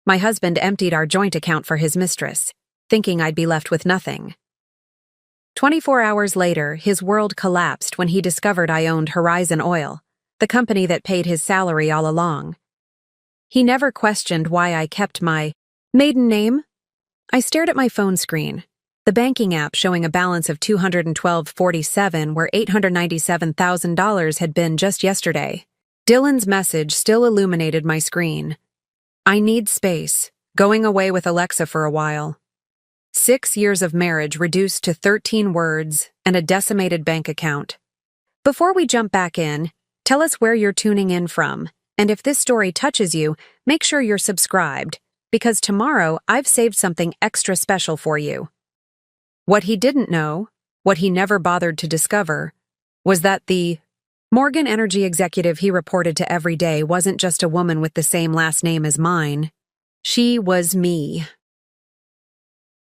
My husband emptied our joint account for his mistress, thinking I'd be left with nothing. 24 hours later, his world collapsed when he discovered I owned Horizon Oil, the company that paid his salary all along. He never questioned why I kept my maiden name. I stared at my phone screen, the banking app showing a balance of $212.47 where $897,000 had been just yesterday. Dylan's message still illuminated my screen. I need space, going away with Alexa for a while. 6 years of marriage reduced to 13 words and a decimated bank account. Before we jump back in, tell us where you're tuning in from, and if this story touches you, make sure you're subscribed, because tomorrow I've saved something extra special for you. What he didn't know, what he never bothered to discover, was that the Morgan Energy executive he reported to every day wasn't just a woman with the same last name as mine. She was me.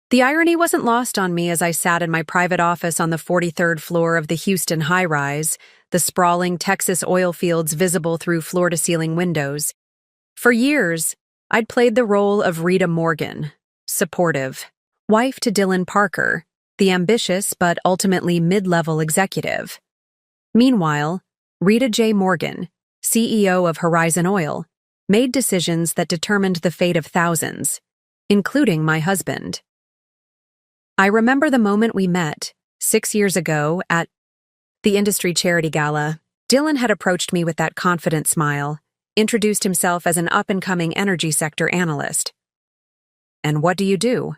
The irony wasn't lost on me as I sat in my private office on the 43rd floor of the Houston high-rise, the sprawling Texas oil fields visible through floor-to-ceiling windows. For years, I'd played the role of Rita Morgan, supportive, wife to Dylan Parker, the ambitious but ultimately mid-level executive. Meanwhile, Rita J. Morgan, CEO of Horizon Oil, made decisions that determined the fate of thousands, including my husband. I remember the moment we met, 6 years ago, at the industry charity gala. Dylan had approached me with that confident smile, introduced himself as an up-and-coming energy sector analyst. "And what do you do?"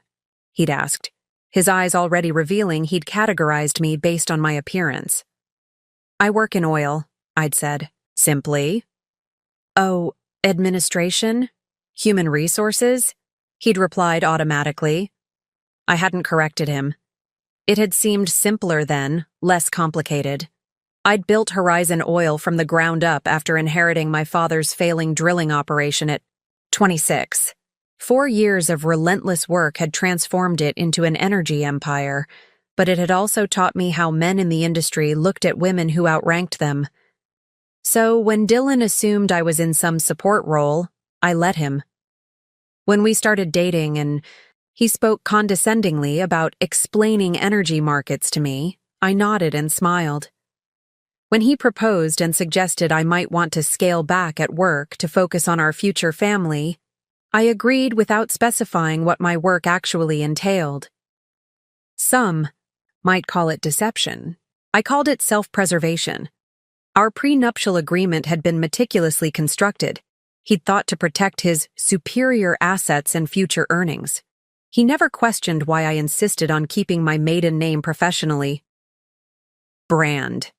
he'd asked, his eyes already revealing he'd categorized me based on my appearance. "I work in oil," I'd said, simply. "Oh, administration? Human resources?" he'd replied automatically. I hadn't corrected him. It had seemed simpler then, less complicated. I'd built Horizon Oil from the ground up after inheriting my father's failing drilling operation at 26. 4 years of relentless work had transformed it into an energy empire, but it had also taught me how men in the industry looked at women who outranked them. So when Dylan assumed I was in some support role, I let him. When we started dating and he spoke condescendingly about explaining energy markets to me, I nodded and smiled. When he proposed and suggested I might want to scale back at work to focus on our future family, I agreed without specifying what my work actually entailed. Some might call it deception. I called it self-preservation. Our prenuptial agreement had been meticulously constructed. He'd thought to protect his superior assets and future earnings. He never questioned why I insisted on keeping my maiden name professionally. Brand.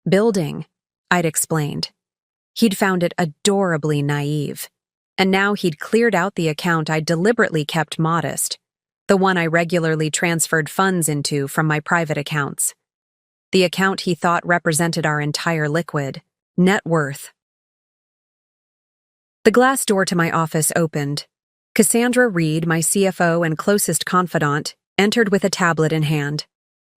Building, I'd explained. He'd found it adorably naive. And now he'd cleared out the account I deliberately kept modest, the one I regularly transferred funds into from my private accounts. The account he thought represented our entire liquid net worth. The glass door to my office opened. Cassandra Reed, my CFO and closest confidant, entered with a tablet in hand.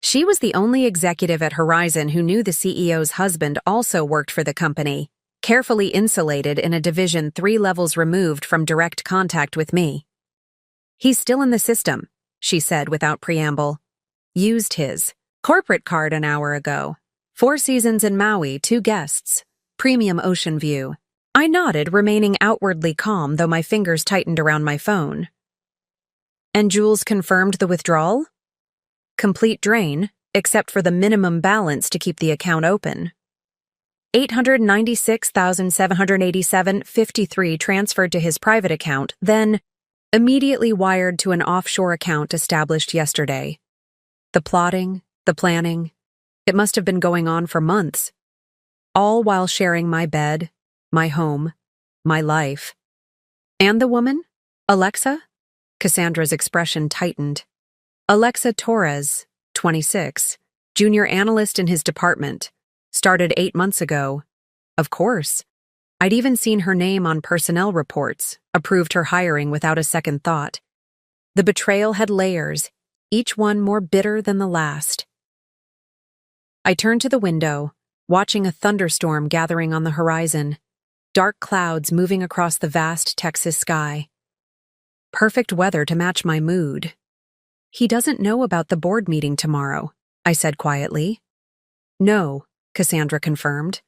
She was the only executive at Horizon who knew the CEO's husband also worked for the company, carefully insulated in a division 3 levels removed from direct contact with me. "He's still in the system," she said without preamble. "Used his corporate card an hour ago. 4 seasons in Maui, 2 guests. Premium ocean view." I nodded, remaining outwardly calm, though my fingers tightened around my phone. "And Jules confirmed the withdrawal?" "Complete drain, except for the minimum balance to keep the account open. $896,787.53 transferred to his private account, then immediately wired to an offshore account established yesterday. The plotting, the planning, it must have been going on for months. All while sharing my bed, my home, my life. And the woman? Alexa? Cassandra's expression tightened. Alexa Torres, 26, junior analyst in his department, started 8 months ago. Of course. I'd even seen her name on personnel reports, approved her hiring without a second thought. The betrayal had layers, each one more bitter than the last. I turned to the window, watching a thunderstorm gathering on the horizon, dark clouds moving across the vast Texas sky. perfect weather to match my mood. He doesn't know about the board meeting tomorrow, I said quietly. No, Cassandra confirmed.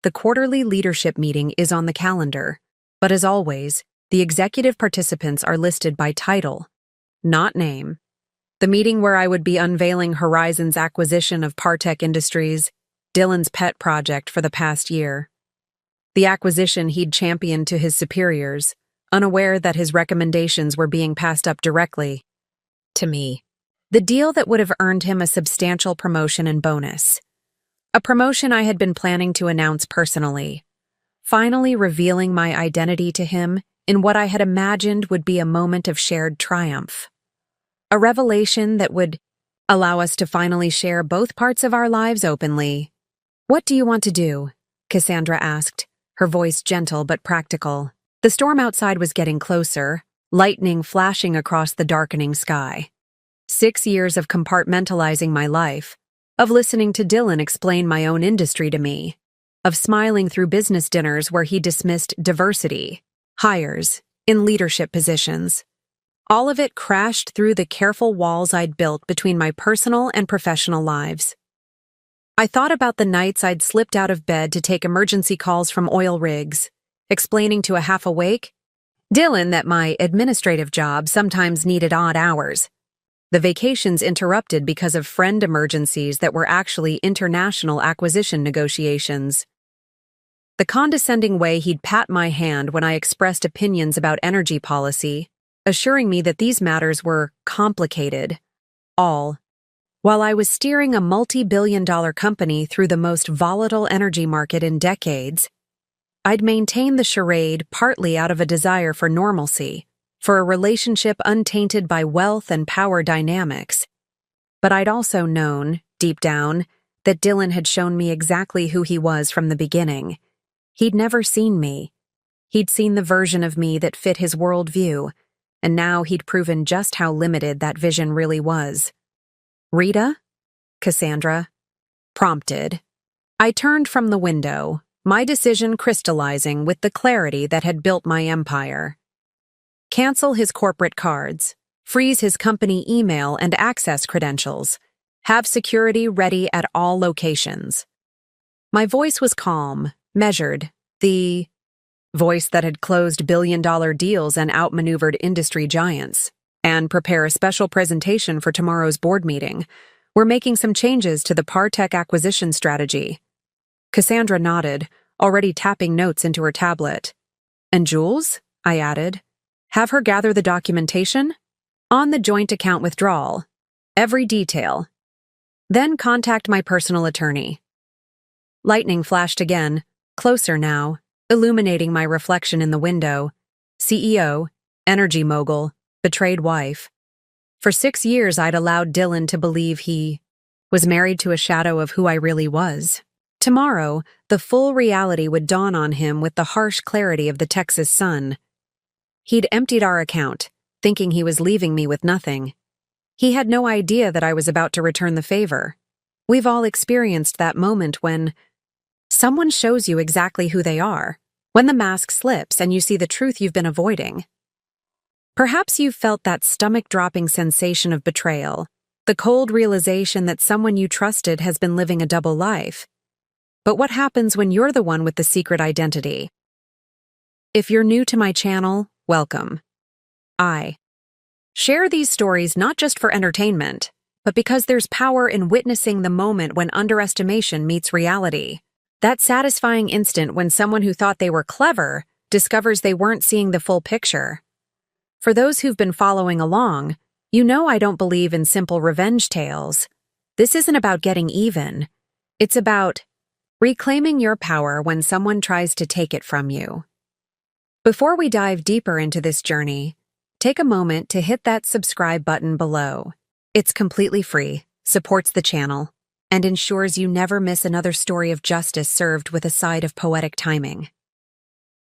The quarterly leadership meeting is on the calendar, but as always, the executive participants are listed by title, not name. The meeting where I would be unveiling Horizon's acquisition of Partech Industries, Dylan's pet project for the past year. The acquisition he'd championed to his superiors, unaware that his recommendations were being passed up directly to me. The deal that would have earned him a substantial promotion and bonus. A promotion I had been planning to announce personally, finally revealing my identity to him in what I had imagined would be a moment of shared triumph. A revelation that would allow us to finally share both parts of our lives openly. What do you want to do? Cassandra asked, her voice gentle but practical. The storm outside was getting closer, lightning flashing across the darkening sky. 6 years of compartmentalizing my life, of listening to Dylan explain my own industry to me, of smiling through business dinners where he dismissed diversity, hires, in leadership positions. All of it crashed through the careful walls I'd built between my personal and professional lives. I thought about the nights I'd slipped out of bed to take emergency calls from oil rigs, explaining to a half-awake Dylan that my administrative job sometimes needed odd hours. The vacations interrupted because of friend emergencies that were actually international acquisition negotiations. The condescending way he'd pat my hand when I expressed opinions about energy policy, assuring me that these matters were complicated, all while I was steering a multi-billion-dollar company through the most volatile energy market in decades. I'd maintain the charade partly out of a desire for normalcy, for a relationship untainted by wealth and power dynamics. But I'd also known, deep down, that Dylan had shown me exactly who he was from the beginning. He'd never seen me. He'd seen the version of me that fit his worldview, and now he'd proven just how limited that vision really was. Rita? Cassandra prompted. I turned from the window, my decision crystallizing with the clarity that had built my empire. Cancel his corporate cards, freeze his company email and access credentials, have security ready at all locations. My voice was calm, measured, the voice that had closed billion-dollar deals and outmaneuvered industry giants. And prepare a special presentation for tomorrow's board meeting. We're making some changes to the Partech acquisition strategy. Cassandra nodded, already tapping notes into her tablet. And Jules? I added. Have her gather the documentation? On the joint account withdrawal. Every detail. Then contact my personal attorney. Lightning flashed again, closer now, illuminating my reflection in the window. CEO, energy mogul, betrayed wife. For 6 years, I'd allowed Dylan to believe he was married to a shadow of who I really was. Tomorrow, the full reality would dawn on him with the harsh clarity of the Texas sun. He'd emptied our account, thinking he was leaving me with nothing. He had no idea that I was about to return the favor. We've all experienced that moment when someone shows you exactly who they are, when the mask slips and you see the truth you've been avoiding. Perhaps you've felt that stomach-dropping sensation of betrayal, the cold realization that someone you trusted has been living a double life. But what happens when you're the one with the secret identity? If you're new to my channel, welcome. I share these stories not just for entertainment, but because there's power in witnessing the moment when underestimation meets reality. That satisfying instant when someone who thought they were clever discovers they weren't seeing the full picture. For those who've been following along, you know I don't believe in simple revenge tales. This isn't about getting even. It's about reclaiming your power when someone tries to take it from you. Before we dive deeper into this journey, take a moment to hit that subscribe button below. It's completely free, supports the channel, and ensures you never miss another story of justice served with a side of poetic timing.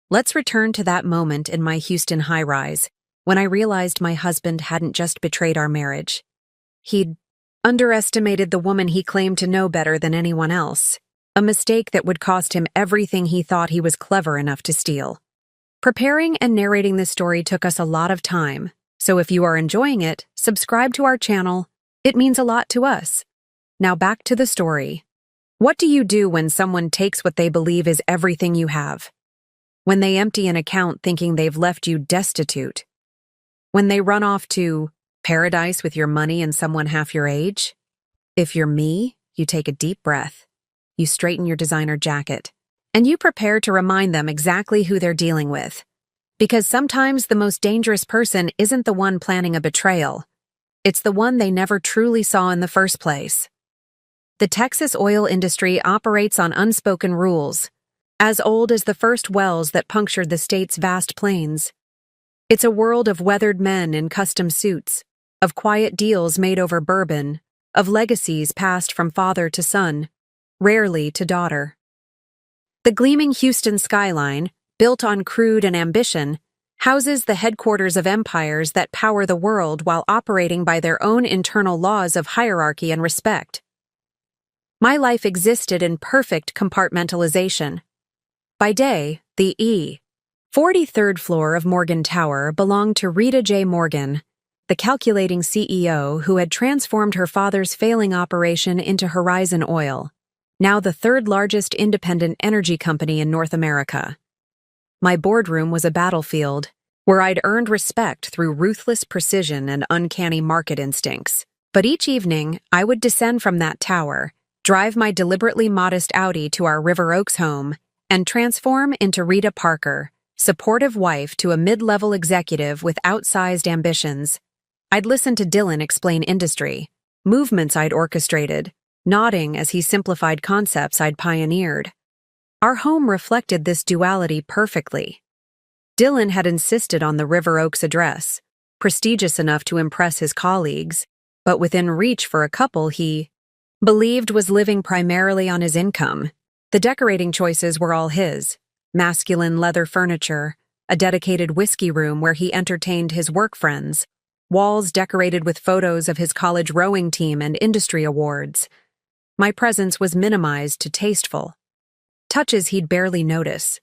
Let's return to that moment in my Houston high-rise, when I realized my husband hadn't just betrayed our marriage. He'd underestimated the woman he claimed to know better than anyone else, a mistake that would cost him everything he thought he was clever enough to steal. Preparing and narrating this story took us a lot of time, so if you are enjoying it, subscribe to our channel. It means a lot to us. Now back to the story. What do you do when someone takes what they believe is everything you have? When they empty an account thinking they've left you destitute? When they run off to paradise with your money and someone half your age? If you're me, you take a deep breath, you straighten your designer jacket, and you prepare to remind them exactly who they're dealing with. Because sometimes the most dangerous person isn't the one planning a betrayal. It's the one they never truly saw in the first place. The Texas oil industry operates on unspoken rules, as old as the first wells that punctured the state's vast plains. It's a world of weathered men in custom suits, of quiet deals made over bourbon, of legacies passed from father to son, rarely to daughter. The gleaming Houston skyline, built on crude and ambition, houses the headquarters of empires that power the world while operating by their own internal laws of hierarchy and respect. My life existed in perfect compartmentalization. By day, the 43rd floor of Morgan Tower belonged to Rita J. Morgan, the calculating CEO who had transformed her father's failing operation into Horizon Oil, now the third largest independent energy company in North America. My boardroom was a battlefield where I'd earned respect through ruthless precision and uncanny market instincts. But each evening, I would descend from that tower, drive my deliberately modest Audi to our River Oaks home, and transform into Rita Parker, supportive wife to a mid-level executive with outsized ambitions. I'd listen to Dylan explain industry, movements I'd orchestrated, nodding as he simplified concepts I'd pioneered. Our home reflected this duality perfectly. Dylan had insisted on the River Oaks address, prestigious enough to impress his colleagues, but within reach for a couple he believed was living primarily on his income. The decorating choices were all his: masculine leather furniture, a dedicated whiskey room where he entertained his work friends, walls decorated with photos of his college rowing team and industry awards. My presence was minimized to tasteful touches he'd barely notice.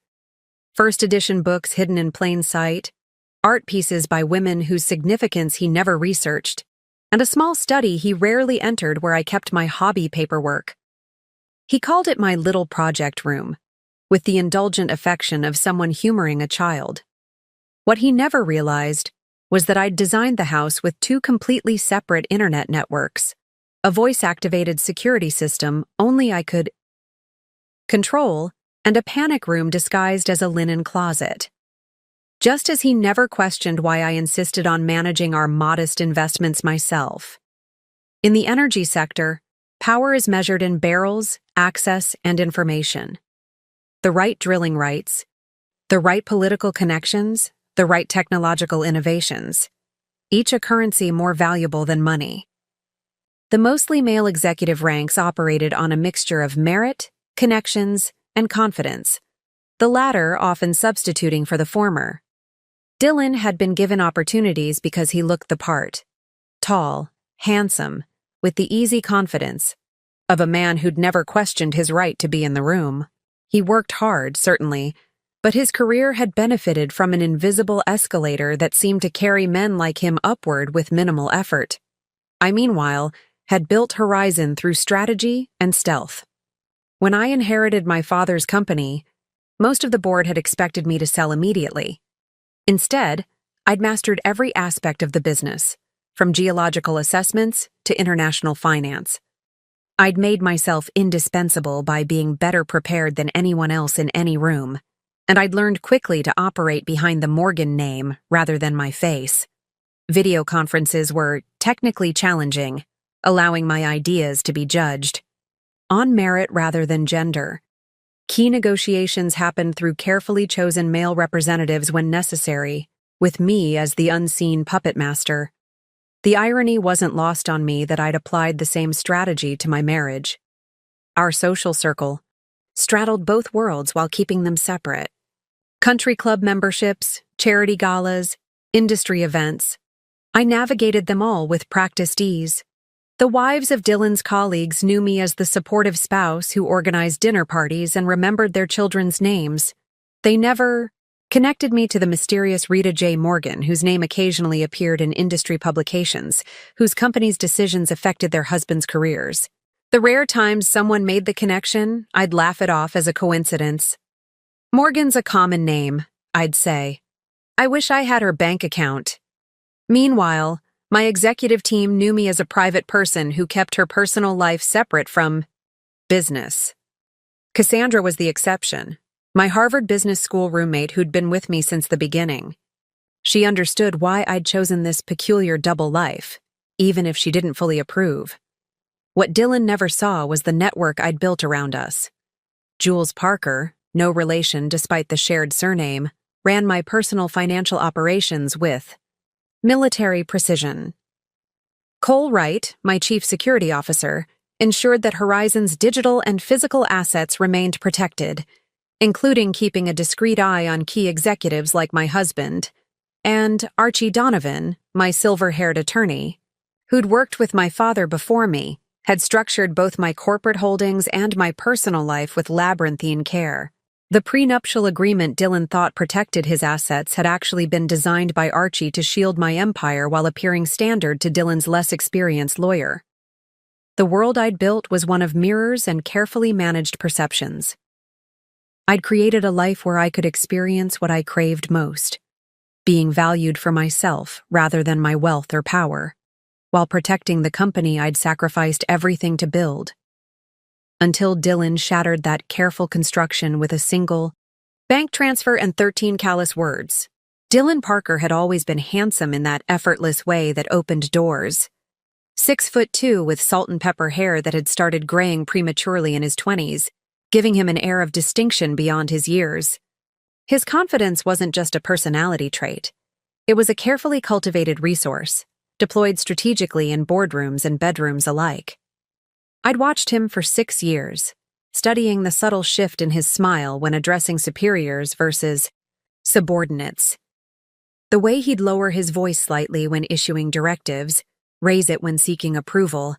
First edition books hidden in plain sight, art pieces by women whose significance he never researched, and a small study he rarely entered where I kept my hobby paperwork. He called it my little project room, with the indulgent affection of someone humoring a child. What he never realized was that I'd designed the house with two completely separate internet networks, a voice-activated security system only I could control, and a panic room disguised as a linen closet. Just as he never questioned why I insisted on managing our modest investments myself. In the energy sector, power is measured in barrels, access, and information. The right drilling rights, the right political connections, the right technological innovations, each a currency more valuable than money. The mostly male executive ranks operated on a mixture of merit, connections, and confidence, the latter often substituting for the former. Dylan had been given opportunities because he looked the part. Tall, handsome, with the easy confidence of a man who'd never questioned his right to be in the room. He worked hard, certainly, but his career had benefited from an invisible escalator that seemed to carry men like him upward with minimal effort. I, meanwhile, had built Horizon through strategy and stealth. When I inherited my father's company, most of the board had expected me to sell immediately. Instead, I'd mastered every aspect of the business, from geological assessments to international finance. I'd made myself indispensable by being better prepared than anyone else in any room, and I'd learned quickly to operate behind the Morgan name rather than my face. Video conferences were technically challenging, allowing my ideas to be judged on merit rather than gender. Key negotiations happened through carefully chosen male representatives when necessary, with me as the unseen puppet master. The irony wasn't lost on me that I'd applied the same strategy to my marriage. Our social circle straddled both worlds while keeping them separate. Country club memberships, charity galas, industry events. I navigated them all with practiced ease. The wives of Dylan's colleagues knew me as the supportive spouse who organized dinner parties and remembered their children's names. They never connected me to the mysterious Rita J. Morgan, whose name occasionally appeared in industry publications, whose company's decisions affected their husbands' careers. The rare times someone made the connection, I'd laugh it off as a coincidence. Morgan's a common name, I'd say. I wish I had her bank account. Meanwhile, my executive team knew me as a private person who kept her personal life separate from business. Cassandra was the exception, my Harvard Business School roommate who'd been with me since the beginning. She understood why I'd chosen this peculiar double life, even if she didn't fully approve. What Dylan never saw was the network I'd built around us. Jules Parker, no relation despite the shared surname, ran my personal financial operations with military precision. Cole Wright, my chief security officer, ensured that Horizon's digital and physical assets remained protected, including keeping a discreet eye on key executives like my husband, and Archie Donovan, my silver-haired attorney, who'd worked with my father before me, had structured both my corporate holdings and my personal life with labyrinthine care. The prenuptial agreement Dylan thought protected his assets had actually been designed by Archie to shield my empire while appearing standard to Dylan's less experienced lawyer. The world I'd built was one of mirrors and carefully managed perceptions. I'd created a life where I could experience what I craved most, being valued for myself rather than my wealth or power, while protecting the company I'd sacrificed everything to build. Until Dylan shattered that careful construction with a single bank transfer and 13 callous words. Dylan Parker had always been handsome in that effortless way that opened doors. 6'2" with salt and pepper hair that had started graying prematurely in his 20s, giving him an air of distinction beyond his years. His confidence wasn't just a personality trait. It was a carefully cultivated resource, deployed strategically in boardrooms and bedrooms alike. I'd watched him for 6 years, studying the subtle shift in his smile when addressing superiors versus subordinates. The way he'd lower his voice slightly when issuing directives, raise it when seeking approval.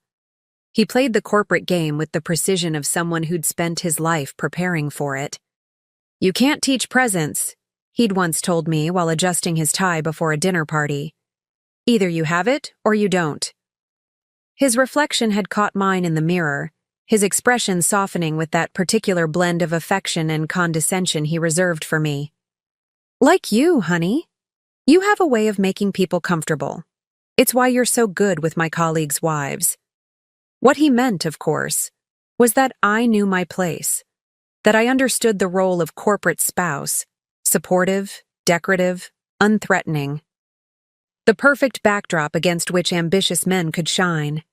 He played the corporate game with the precision of someone who'd spent his life preparing for it. "You can't teach presence," he'd once told me while adjusting his tie before a dinner party. "Either you have it or you don't." His reflection had caught mine in the mirror, his expression softening with that particular blend of affection and condescension he reserved for me. "Like you, honey. You have a way of making people comfortable. It's why you're so good with my colleagues' wives." What he meant, of course, was that I knew my place, that I understood the role of corporate spouse, supportive, decorative, unthreatening. The perfect backdrop against which ambitious men could shine.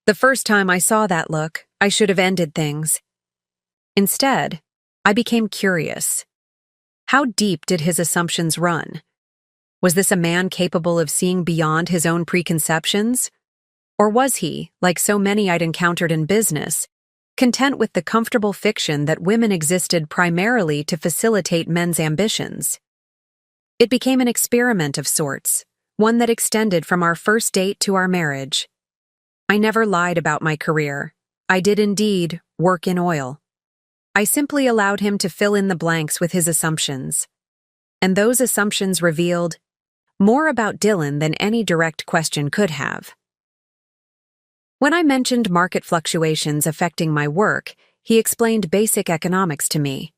The first time I saw that look, I should have ended things. Instead, I became curious. How deep did his assumptions run? Was this a man capable of seeing beyond his own preconceptions? Or was he, like so many I'd encountered in business, content with the comfortable fiction that women existed primarily to facilitate men's ambitions? It became an experiment of sorts, one that extended from our first date to our marriage. I never lied about my career. I did indeed work in oil. I simply allowed him to fill in the blanks with his assumptions. And those assumptions revealed more about Dylan than any direct question could have. When I mentioned market fluctuations affecting my work, he explained basic economics to me.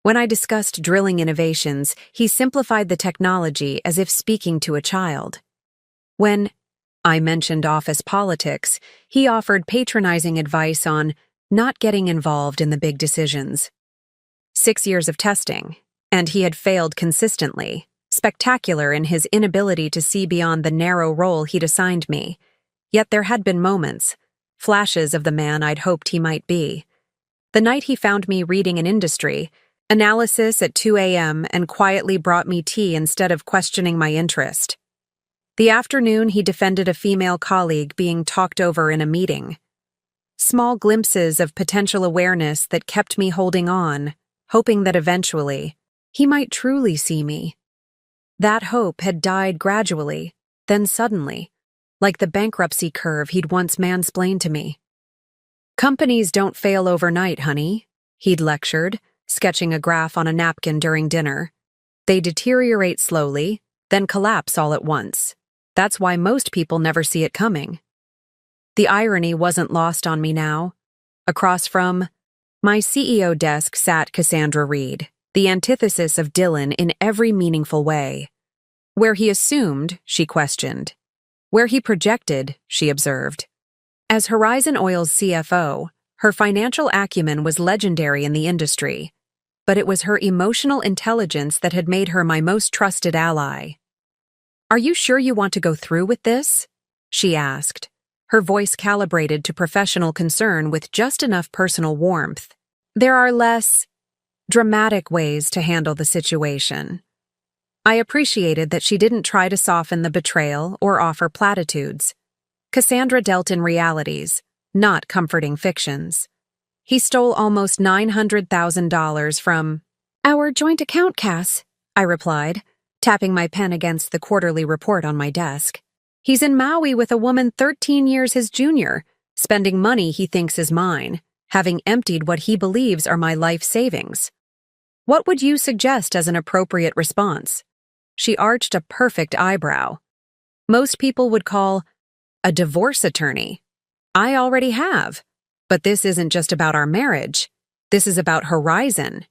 When I discussed drilling innovations, he simplified the technology as if speaking to a child. When I mentioned office politics, he offered patronizing advice on not getting involved in the big decisions. 6 years of testing, and he had failed consistently, spectacular in his inability to see beyond the narrow role he'd assigned me. Yet there had been moments, flashes of the man I'd hoped he might be. The night he found me reading an industry analysis at 2 a.m. and quietly brought me tea instead of questioning my interest. The afternoon he defended a female colleague being talked over in a meeting. Small glimpses of potential awareness that kept me holding on, hoping that eventually he might truly see me. That hope had died gradually, then suddenly, like the bankruptcy curve he'd once mansplained to me. "Companies don't fail overnight, honey," he'd lectured, sketching a graph on a napkin during dinner. They deteriorate slowly, then collapse all at once. That's why most people never see it coming. The irony wasn't lost on me now. Across from my CEO desk sat Cassandra Reed, the antithesis of Dylan in every meaningful way. Where he assumed, she questioned. Where he projected, she observed. As Horizon Oil's CFO, her financial acumen was legendary in the industry, but it was her emotional intelligence that had made her my most trusted ally. "Are you sure you want to go through with this?" she asked, her voice calibrated to professional concern with just enough personal warmth. "There are less dramatic ways to handle the situation." I appreciated that she didn't try to soften the betrayal or offer platitudes. Cassandra dealt in realities, not comforting fictions. "He stole almost $900,000 from our joint account, Cass," I replied, tapping my pen against the quarterly report on my desk. "He's in Maui with a woman 13 years his junior, spending money he thinks is mine, having emptied what he believes are my life savings. What would you suggest as an appropriate response?" She arched a perfect eyebrow. "Most people would call a divorce attorney. I already have. But this isn't just about our marriage. This is about Horizon."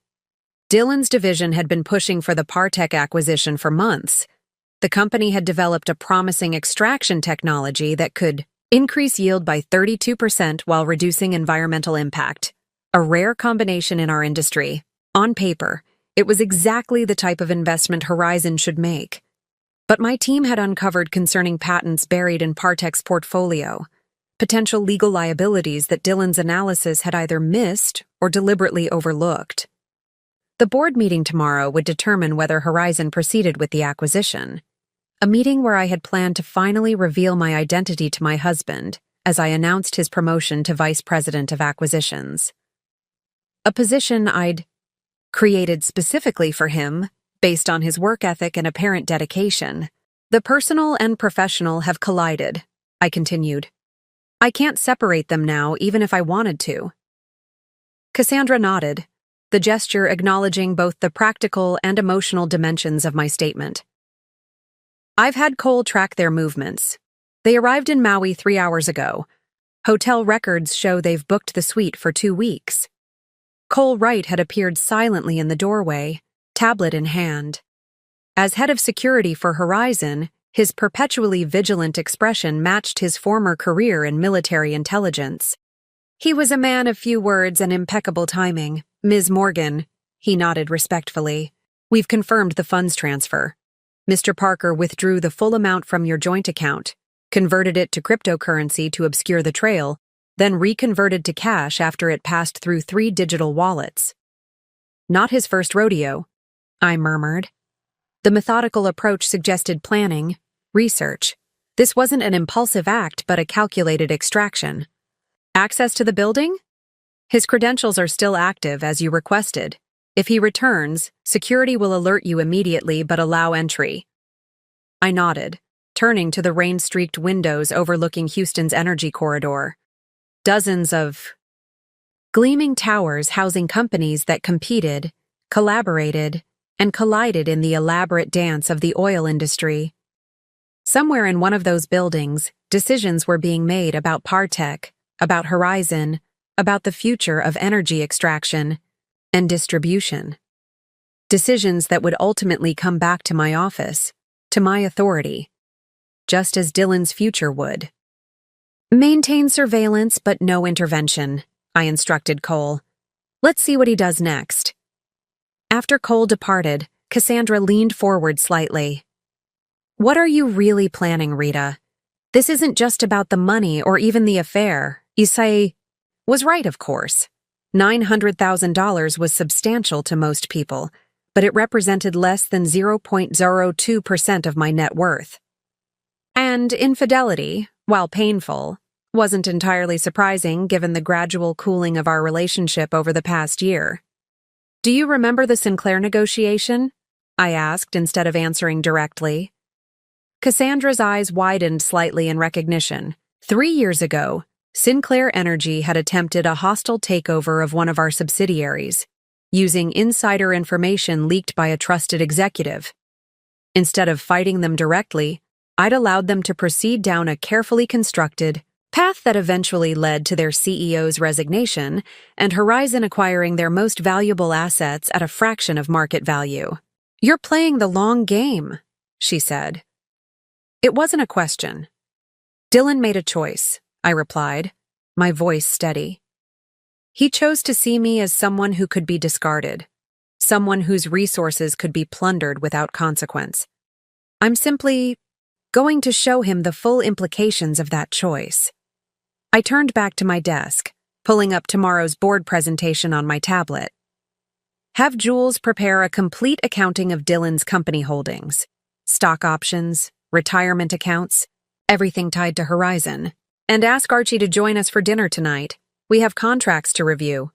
Dylan's division had been pushing for the Partech acquisition for months. The company had developed a promising extraction technology that could increase yield by 32% while reducing environmental impact. A rare combination in our industry. On paper, it was exactly the type of investment Horizon should make. But my team had uncovered concerning patents buried in Partech's portfolio, potential legal liabilities that Dylan's analysis had either missed or deliberately overlooked. The board meeting tomorrow would determine whether Horizon proceeded with the acquisition, a meeting where I had planned to finally reveal my identity to my husband as I announced his promotion to Vice President of Acquisitions. A position I'd created specifically for him based on his work ethic and apparent dedication. "The personal and professional have collided," I continued. "I can't separate them now, even if I wanted to." Cassandra nodded, the gesture acknowledging both the practical and emotional dimensions of my statement. "I've had Cole track their movements. They arrived in Maui 3 hours ago. Hotel records show they've booked the suite for 2 weeks. Cole Wright had appeared silently in the doorway, tablet in hand. As head of security for Horizon, his perpetually vigilant expression matched his former career in military intelligence. He was a man of few words and impeccable timing. "Ms. Morgan," he nodded respectfully, "we've confirmed the funds transfer. Mr. Parker withdrew the full amount from your joint account, converted it to cryptocurrency to obscure the trail, then reconverted to cash after it passed through 3 digital wallets." "Not his first rodeo," I murmured. The methodical approach suggested planning, research. This wasn't an impulsive act, but a calculated extraction. "Access to the building? His credentials are still active, as you requested. If he returns, security will alert you immediately but allow entry." I nodded, turning to the rain-streaked windows overlooking Houston's energy corridor. Dozens of gleaming towers housing companies that competed, collaborated, and collided in the elaborate dance of the oil industry. Somewhere in one of those buildings, decisions were being made about Partech, about Horizon, about the future of energy extraction and distribution. Decisions that would ultimately come back to my office, to my authority, just as Dylan's future would. "Maintain surveillance but no intervention," I instructed Cole. "Let's see what he does next." After Cole departed, Cassandra leaned forward slightly. "What are you really planning, Rita? This isn't just about the money or even the affair. Issei was right, of course. $900,000 was substantial to most people, but it represented less than 0.02% of my net worth. And infidelity, while painful, wasn't entirely surprising given the gradual cooling of our relationship over the past year. "Do you remember the Sinclair negotiation?" I asked instead of answering directly. Cassandra's eyes widened slightly in recognition. 3 years ago, Sinclair Energy had attempted a hostile takeover of one of our subsidiaries. using insider information leaked by a trusted executive. Instead of fighting them directly, I'd allowed them to proceed down a carefully constructed path that eventually led to their CEO's resignation and Horizon acquiring their most valuable assets at a fraction of market value. "You're playing the long game," she said. It wasn't a question. "Dylan made a choice," I replied, my voice steady. "He chose to see me as someone who could be discarded, someone whose resources could be plundered without consequence. I'm simply going to show him the full implications of that choice." I turned back to my desk, pulling up tomorrow's board presentation on my tablet. Have Jules prepare a complete accounting of Dylan's company holdings, stock options, retirement accounts, everything tied to Horizon, and ask Archie to join us for dinner tonight. We have contracts to review.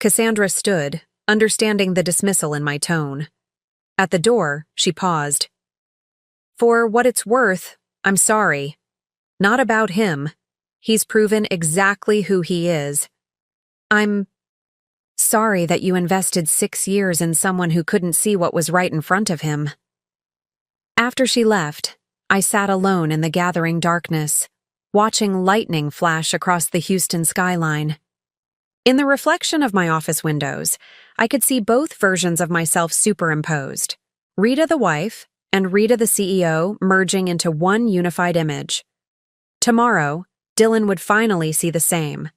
Cassandra stood, understanding the dismissal in my tone. At the door, she paused. "For what it's worth, I'm sorry. Not about him. He's proven exactly who he is. I'm sorry that you invested 6 years in someone who couldn't see what was right in front of him." After she left, I sat alone in the gathering darkness, watching lightning flash across the Houston skyline. In the reflection of my office windows, I could see both versions of myself superimposed, Rita the wife and Rita the CEO merging into one unified image. Tomorrow, Dylan would finally see the same.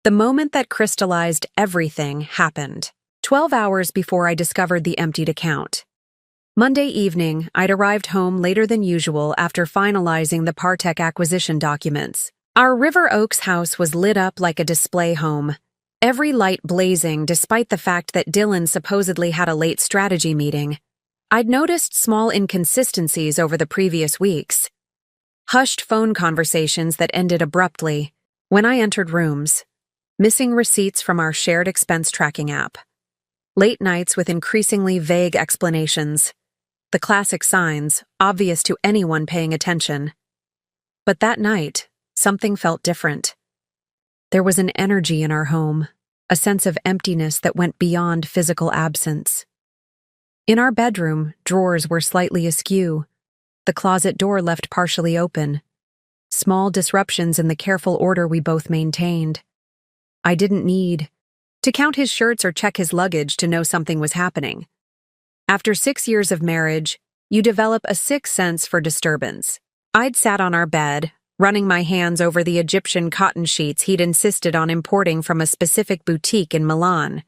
The moment that crystallized everything happened, 12 hours before I discovered the emptied account. Monday evening, I'd arrived home later than usual after finalizing the Partech acquisition documents. Our River Oaks house was lit up like a display home, every light blazing despite the fact that Dylan supposedly had a late strategy meeting. I'd noticed small inconsistencies over the previous weeks. Hushed phone conversations that ended abruptly when I entered rooms, missing receipts from our shared expense tracking app, late nights with increasingly vague explanations, the classic signs obvious to anyone paying attention. But that night, something felt different. There was an energy in our home, a sense of emptiness that went beyond physical absence. In our bedroom, drawers were slightly askew, the closet door left partially open, small disruptions in the careful order we both maintained. I didn't need to count his shirts or check his luggage to know something was happening. After 6 years of marriage, you develop a sixth sense for disturbance. I'd sat on our bed, running my hands over the Egyptian cotton sheets he'd insisted on importing from a specific boutique in Milan.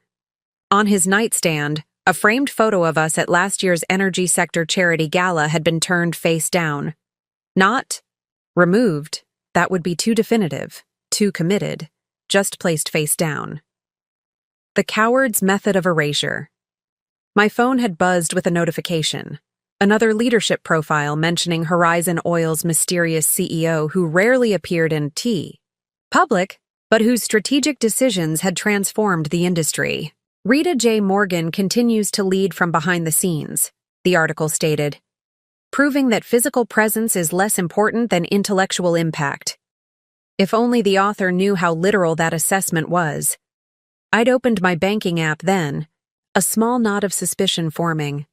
On his nightstand, a framed photo of us at last year's energy sector charity gala had been turned face down. Not removed, that would be too definitive, too committed, just placed face down. The coward's method of erasure. My phone had buzzed with a notification. Another leadership profile mentioning Horizon Oil's mysterious CEO who rarely appeared in public, but whose strategic decisions had transformed the industry. Rita J. Morgan continues to lead from behind the scenes, the article stated, proving that physical presence is less important than intellectual impact. If only the author knew how literal that assessment was. I'd opened my banking app then, a small knot of suspicion forming.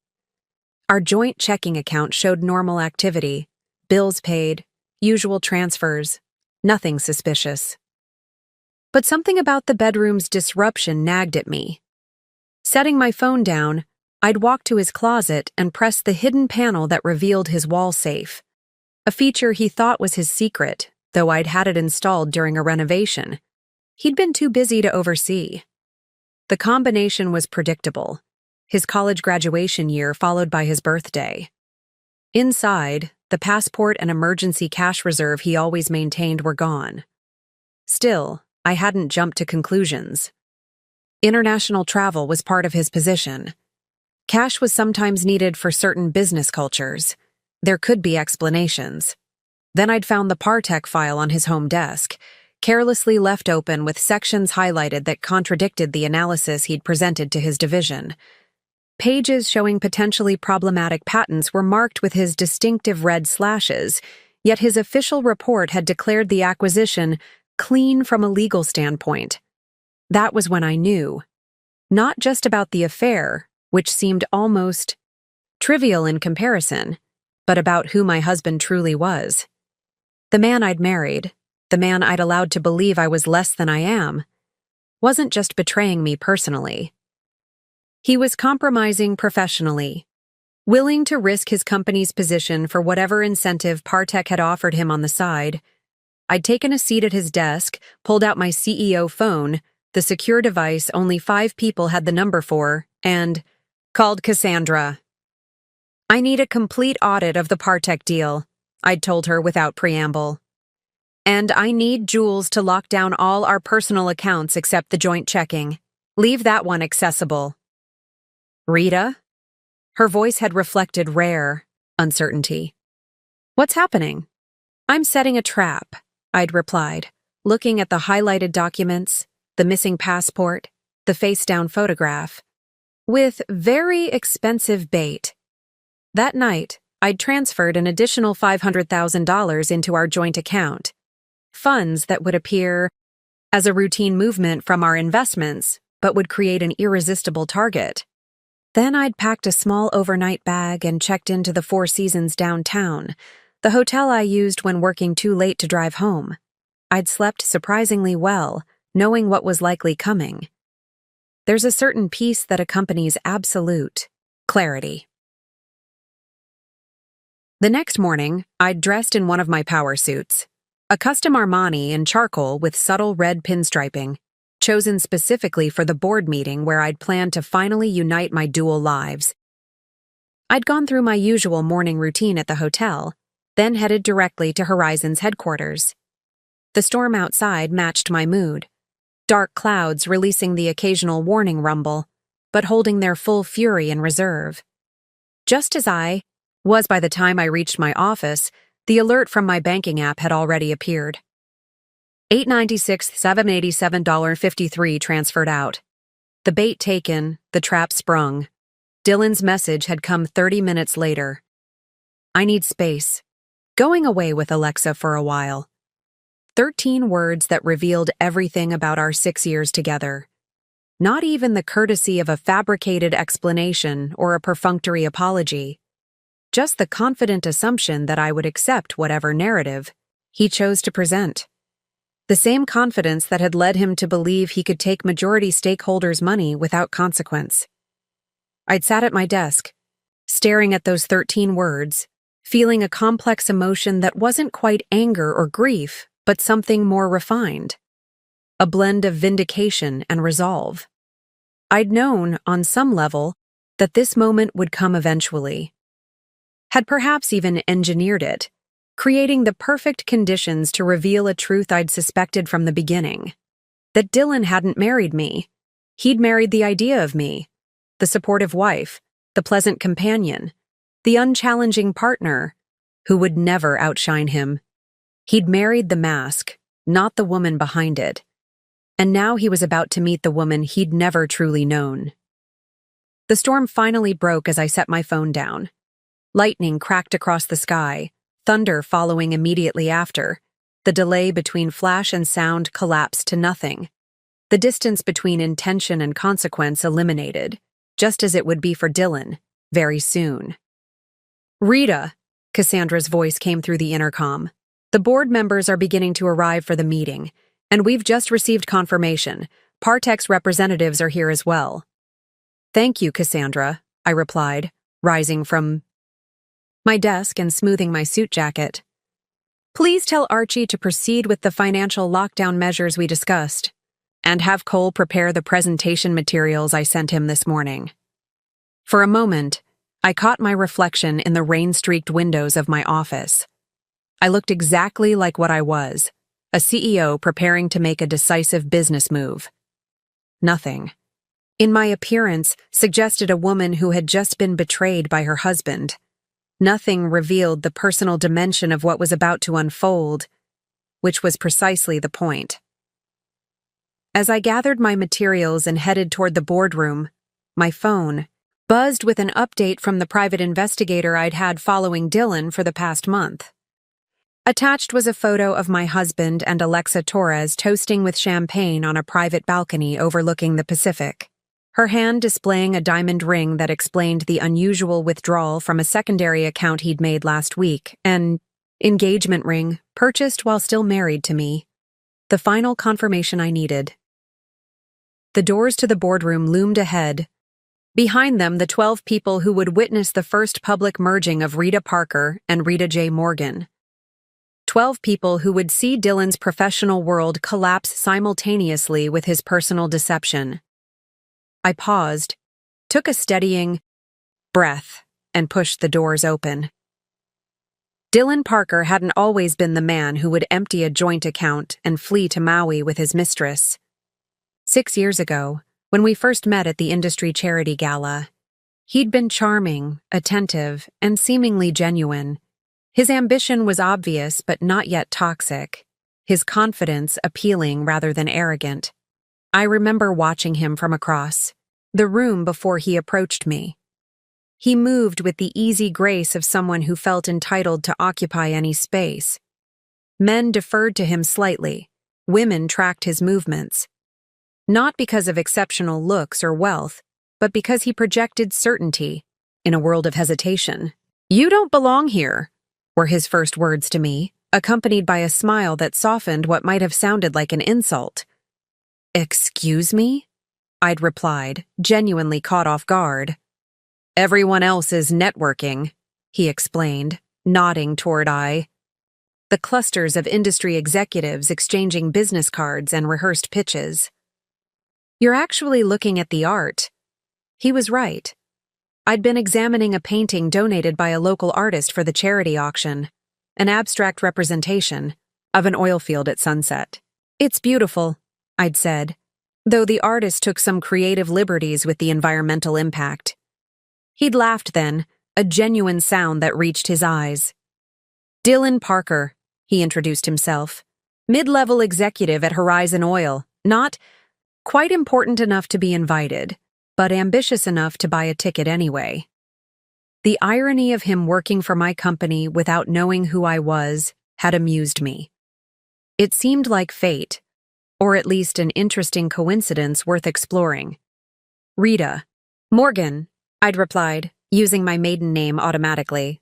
Our joint checking account showed normal activity, bills paid, usual transfers, nothing suspicious. But something about the bedroom's disruption nagged at me. Setting my phone down, I'd walk to his closet and press the hidden panel that revealed his wall safe, a feature he thought was his secret, though I'd had it installed during a renovation. He'd been too busy to oversee. The combination was predictable. His college graduation year followed by his birthday. Inside, the passport and emergency cash reserve he always maintained were gone. Still, I hadn't jumped to conclusions. International travel was part of his position. Cash was sometimes needed for certain business cultures. There could be explanations. Then I'd found the Partech file on his home desk, carelessly left open with sections highlighted that contradicted the analysis he'd presented to his division. Pages showing potentially problematic patents were marked with his distinctive red slashes, yet his official report had declared the acquisition clean from a legal standpoint. That was when I knew. Not just about the affair, which seemed almost trivial in comparison, but about who my husband truly was. The man I'd married, the man I'd allowed to believe I was less than I am, wasn't just betraying me personally. He was compromising professionally, willing to risk his company's position for whatever incentive Partech had offered him on the side. I'd taken a seat at his desk, pulled out my CEO phone, the secure device only 5 people had the number for, and called Cassandra. "I need a complete audit of the Partech deal," I'd told her without preamble. "And I need Jules to lock down all our personal accounts except the joint checking. Leave that one accessible." "Rita?" Her voice had reflected rare uncertainty. "What's happening?" "I'm setting a trap," I'd replied, looking at the highlighted documents, the missing passport, the face-down photograph, with very expensive bait. That night, I'd transferred an additional $500,000 into our joint account, funds that would appear as a routine movement from our investments, but would create an irresistible target. Then I'd packed a small overnight bag and checked into the Four Seasons downtown, the hotel I used when working too late to drive home. I'd slept surprisingly well, knowing what was likely coming. There's a certain peace that accompanies absolute clarity. The next morning, I'd dressed in one of my power suits, a custom Armani in charcoal with subtle red pinstriping, chosen specifically for the board meeting where I'd planned to finally unite my dual lives. I'd gone through my usual morning routine at the hotel, then headed directly to Horizon's headquarters. The storm outside matched my mood, dark clouds releasing the occasional warning rumble, but holding their full fury in reserve. Just as I was by the time I reached my office, the alert from my banking app had already appeared. $896, $787.53 transferred out. The bait taken, the trap sprung. Dylan's message had come 30 minutes later. "I need space. Going away with Alexa for a while." 13 words that revealed everything about our 6 years together. Not even the courtesy of a fabricated explanation or a perfunctory apology. Just the confident assumption that I would accept whatever narrative he chose to present. The same confidence that had led him to believe he could take majority stakeholders' money without consequence. I'd sat at my desk, staring at those 13 words, feeling a complex emotion that wasn't quite anger or grief, but something more refined. A blend of vindication and resolve. I'd known, on some level, that this moment would come eventually. Had perhaps even engineered it, creating the perfect conditions to reveal a truth I'd suspected from the beginning. That Dylan hadn't married me. He'd married the idea of me, the supportive wife, the pleasant companion, the unchallenging partner, who would never outshine him. He'd married the mask, not the woman behind it. And now he was about to meet the woman he'd never truly known. The storm finally broke as I set my phone down. Lightning cracked across the sky, thunder following immediately after. The delay between flash and sound collapsed to nothing. The distance between intention and consequence eliminated, just as it would be for Dylan, very soon. "Rita," Cassandra's voice came through the intercom. "The board members are beginning to arrive for the meeting, and we've just received confirmation. Partech's representatives are here as well." "Thank you, Cassandra," I replied, rising from my desk and smoothing my suit jacket. "Please tell Archie to proceed with the financial lockdown measures we discussed, and have Cole prepare the presentation materials I sent him this morning." For a moment, I caught my reflection in the rain-streaked windows of my office. I looked exactly like what I was, a CEO preparing to make a decisive business move. Nothing in my appearance suggested a woman who had just been betrayed by her husband. Nothing revealed the personal dimension of what was about to unfold, which was precisely the point. As I gathered my materials and headed toward the boardroom, my phone buzzed with an update from the private investigator I'd had following Dylan for the past month. Attached was a photo of my husband and Alexa Torres toasting with champagne on a private balcony overlooking the Pacific. her hand displaying a diamond ring that explained the unusual withdrawal from a secondary account he'd made last week, an engagement ring purchased while still married to me. The final confirmation I needed. The doors to the boardroom loomed ahead. Behind them, the 12 people who would witness the first public merging of Rita Parker and Rita J. Morgan. 12 people who would see Dylan's professional world collapse simultaneously with his personal deception. I paused, took a steadying breath, and pushed the doors open. Dylan Parker hadn't always been the man who would empty a joint account and flee to Maui with his mistress. 6 years ago, when we first met at the industry charity gala, he'd been charming, attentive, and seemingly genuine. His ambition was obvious but not yet toxic, his confidence appealing rather than arrogant. I remember watching him from across the room before he approached me. He moved with the easy grace of someone who felt entitled to occupy any space. Men deferred to him slightly, women tracked his movements. Not because of exceptional looks or wealth, but because he projected certainty in a world of hesitation. "You don't belong here," were his first words to me, accompanied by a smile that softened what might have sounded like an insult. "Excuse me?" I'd replied, genuinely caught off guard. "Everyone else is networking," he explained, nodding toward the clusters of industry executives exchanging business cards and rehearsed pitches. "You're actually looking at the art." He was right. I'd been examining a painting donated by a local artist for the charity auction, an abstract representation of an oil field at sunset. "It's beautiful," I'd said, though the artist took some creative liberties with the environmental impact. He'd laughed then, a genuine sound that reached his eyes. "Dylan Parker," he introduced himself. "Mid-level executive at Horizon Oil. Not quite important enough to be invited, but ambitious enough to buy a ticket anyway." The irony of him working for my company without knowing who I was had amused me. It seemed like fate, or at least an interesting coincidence worth exploring. "Rita Morgan," I'd replied, using my maiden name automatically.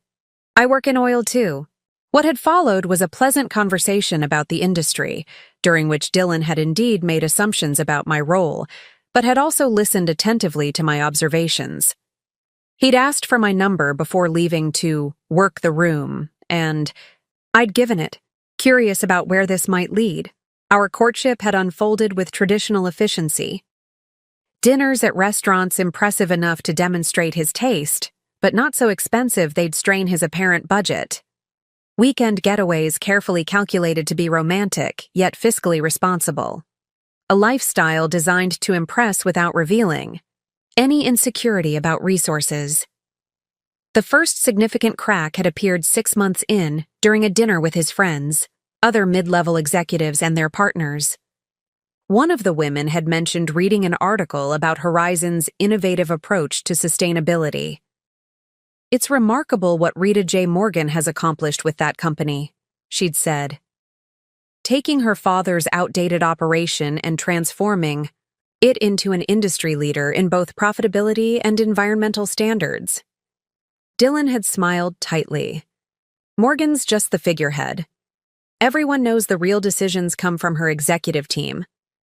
"I work in oil too." What had followed was a pleasant conversation about the industry, during which Dylan had indeed made assumptions about my role, but had also listened attentively to my observations. He'd asked for my number before leaving to work the room, and I'd given it, curious about where this might lead. Our courtship had unfolded with traditional efficiency. Dinners at restaurants impressive enough to demonstrate his taste, but not so expensive they'd strain his apparent budget. Weekend getaways carefully calculated to be romantic, yet fiscally responsible. A lifestyle designed to impress without revealing any insecurity about resources. The first significant crack had appeared 6 months in, during a dinner with his friends, other mid-level executives and their partners. One of the women had mentioned reading an article about Horizon's innovative approach to sustainability. "It's remarkable what Rita J. Morgan has accomplished with that company," she'd said. "Taking her father's outdated operation and transforming it into an industry leader in both profitability and environmental standards." Dylan had smiled tightly. "Morgan's just the figurehead. Everyone knows the real decisions come from her executive team,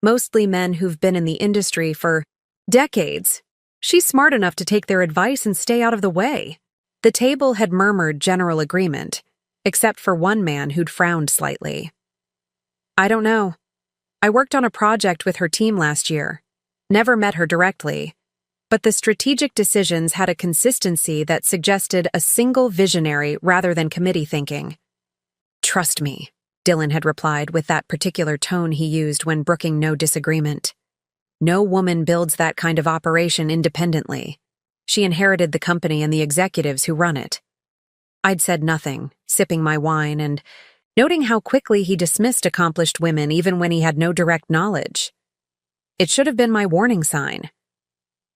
mostly men who've been in the industry for decades. She's smart enough to take their advice and stay out of the way." The table had murmured general agreement, except for one man who'd frowned slightly. "I don't know. I worked on a project with her team last year. Never met her directly, but the strategic decisions had a consistency that suggested a single visionary rather than committee thinking." "Trust me," Dylan had replied with that particular tone he used when brooking no disagreement. "No woman builds that kind of operation independently. She inherited the company and the executives who run it." I'd said nothing, sipping my wine and noting how quickly he dismissed accomplished women even when he had no direct knowledge. It should have been my warning sign.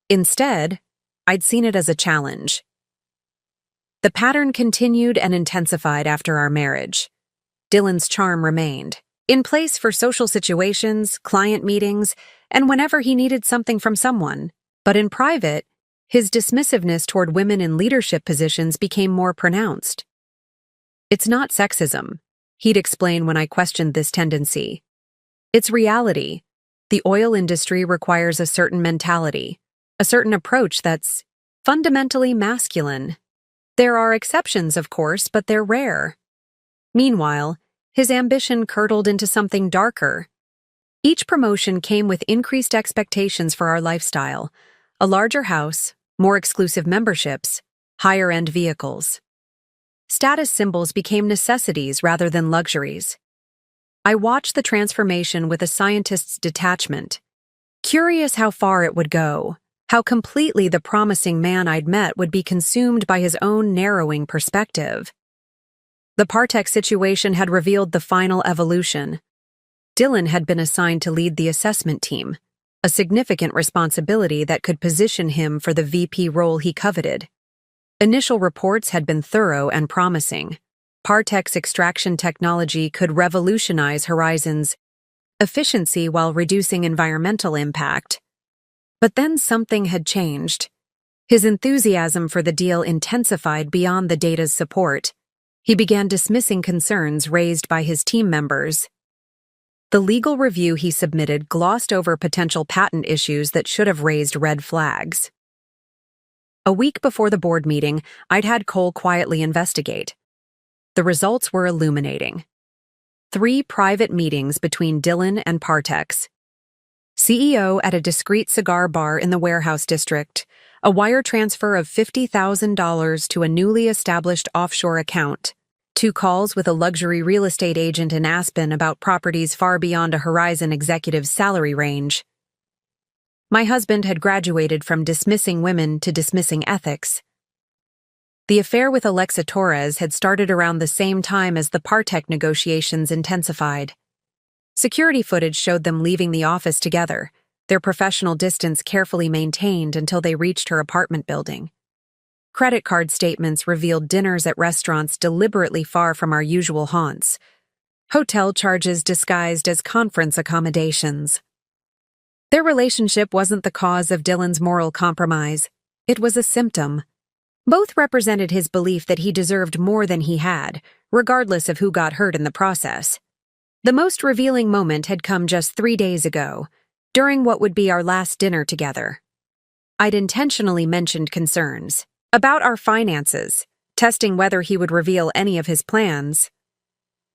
Instead, I'd seen it as a challenge. The pattern continued and intensified after our marriage. Dylan's charm remained, in place for social situations, client meetings, and whenever he needed something from someone. But in private, his dismissiveness toward women in leadership positions became more pronounced. "It's not sexism," he'd explain when I questioned this tendency. "It's reality. The oil industry requires a certain mentality, a certain approach that's fundamentally masculine. There are exceptions, of course, but they're rare." Meanwhile, his ambition curdled into something darker. Each promotion came with increased expectations for our lifestyle: a larger house, more exclusive memberships, higher-end vehicles. Status symbols became necessities rather than luxuries. I watched the transformation with a scientist's detachment, curious how far it would go, how completely the promising man I'd met would be consumed by his own narrowing perspective. The Partek situation had revealed the final evolution. Dylan had been assigned to lead the assessment team, a significant responsibility that could position him for the VP role he coveted. Initial reports had been thorough and promising. Partek's extraction technology could revolutionize Horizon's efficiency while reducing environmental impact. But then something had changed. His enthusiasm for the deal intensified beyond the data's support. He began dismissing concerns raised by his team members. The legal review he submitted glossed over potential patent issues that should have raised red flags. A week before the board meeting, I'd had Cole quietly investigate. The results were illuminating. 3 private meetings between Dylan and Partek's CEO at a discreet cigar bar in the warehouse district, a wire transfer of $50,000 to a newly established offshore account, 2 calls with a luxury real estate agent in Aspen about properties far beyond a Horizon executive's salary range. My husband had graduated from dismissing women to dismissing ethics. The affair with Alexa Torres had started around the same time as the Partek negotiations intensified. Security footage showed them leaving the office together, their professional distance carefully maintained until they reached her apartment building. Credit card statements revealed dinners at restaurants deliberately far from our usual haunts, hotel charges disguised as conference accommodations. Their relationship wasn't the cause of Dylan's moral compromise. It was a symptom. Both represented his belief that he deserved more than he had, regardless of who got hurt in the process. The most revealing moment had come just 3 days ago, during what would be our last dinner together. I'd intentionally mentioned concerns about our finances, testing whether he would reveal any of his plans.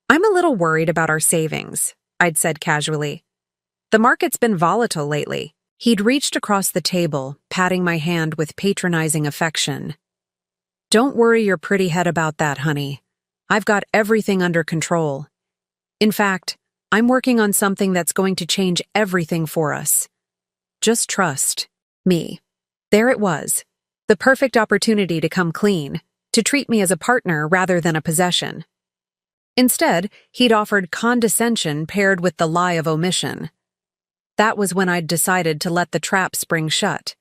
"I'm a little worried about our savings," I'd said casually. "The market's been volatile lately." He'd reached across the table, patting my hand with patronizing affection. "Don't worry your pretty head about that, honey. I've got everything under control. In fact, I'm working on something that's going to change everything for us. Just trust me." There it was, the perfect opportunity to come clean, to treat me as a partner rather than a possession. Instead, he'd offered condescension paired with the lie of omission. That was when I'd decided to let the trap spring shut,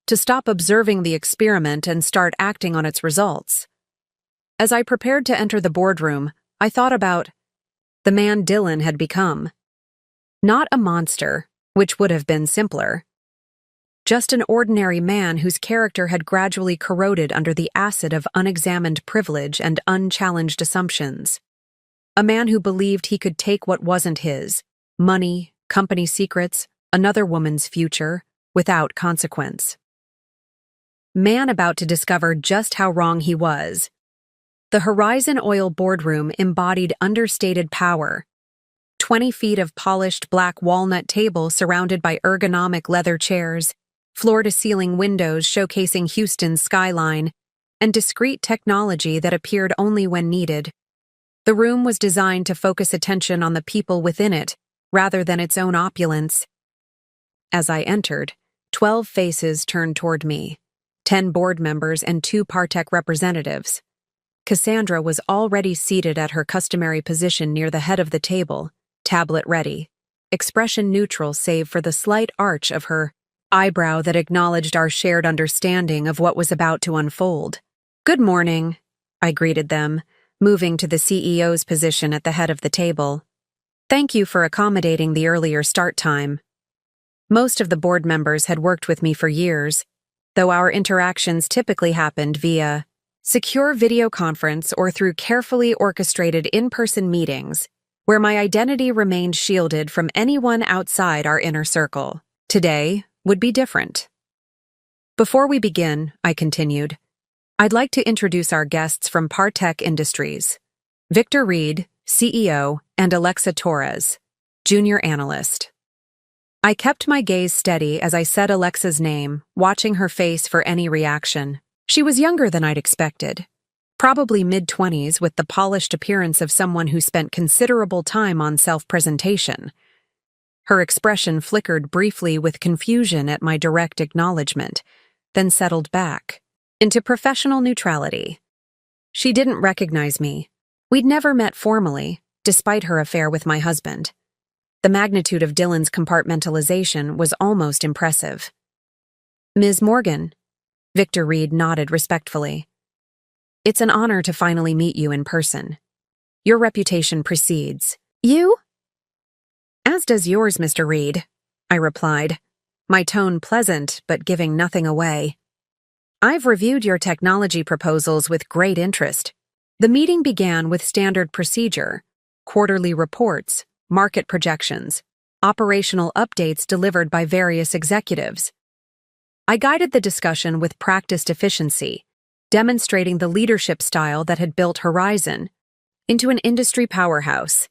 to stop observing the experiment and start acting on its results. As I prepared to enter the boardroom, I thought about the man Dylan had become. Not a monster, which would have been simpler. Just an ordinary man whose character had gradually corroded under the acid of unexamined privilege and unchallenged assumptions. A man who believed he could take what wasn't his, money, company secrets, another woman's future, without consequence. Man about to discover just how wrong he was. The Horizon Oil boardroom embodied understated power. 20 feet of polished black walnut table surrounded by ergonomic leather chairs, floor-to-ceiling windows showcasing Houston's skyline, and discreet technology that appeared only when needed. The room was designed to focus attention on the people within it, rather than its own opulence. As I entered, 12 faces turned toward me, 10 board members and 2 Partek representatives. Cassandra was already seated at her customary position near the head of the table, tablet ready, expression neutral save for the slight arch of her eyebrow that acknowledged our shared understanding of what was about to unfold. "Good morning," I greeted them, moving to the CEO's position at the head of the table. "Thank you for accommodating the earlier start time." Most of the board members had worked with me for years, though our interactions typically happened via secure video conference or through carefully orchestrated in-person meetings, where my identity remained shielded from anyone outside our inner circle. Today would be different. Before we begin, I continued, I'd like to introduce our guests from Partech Industries, Victor Reed, CEO, and Alexa Torres, Junior Analyst. I kept my gaze steady as I said Alexa's name, watching her face for any reaction. She was younger than I'd expected, probably mid-20s with the polished appearance of someone who spent considerable time on self-presentation. Her expression flickered briefly with confusion at my direct acknowledgement, then settled back into professional neutrality. She didn't recognize me. We'd never met formally, despite her affair with my husband. The magnitude of Dylan's compartmentalization was almost impressive. Ms. Morgan, Victor Reed nodded respectfully. It's an honor to finally meet you in person. Your reputation precedes you? As does yours, Mr. Reed, I replied, my tone pleasant but giving nothing away. I've reviewed your technology proposals with great interest. The meeting began with standard procedure, quarterly reports, market projections, operational updates delivered by various executives. I guided the discussion with practiced efficiency, demonstrating the leadership style that had built Horizon into an industry powerhouse.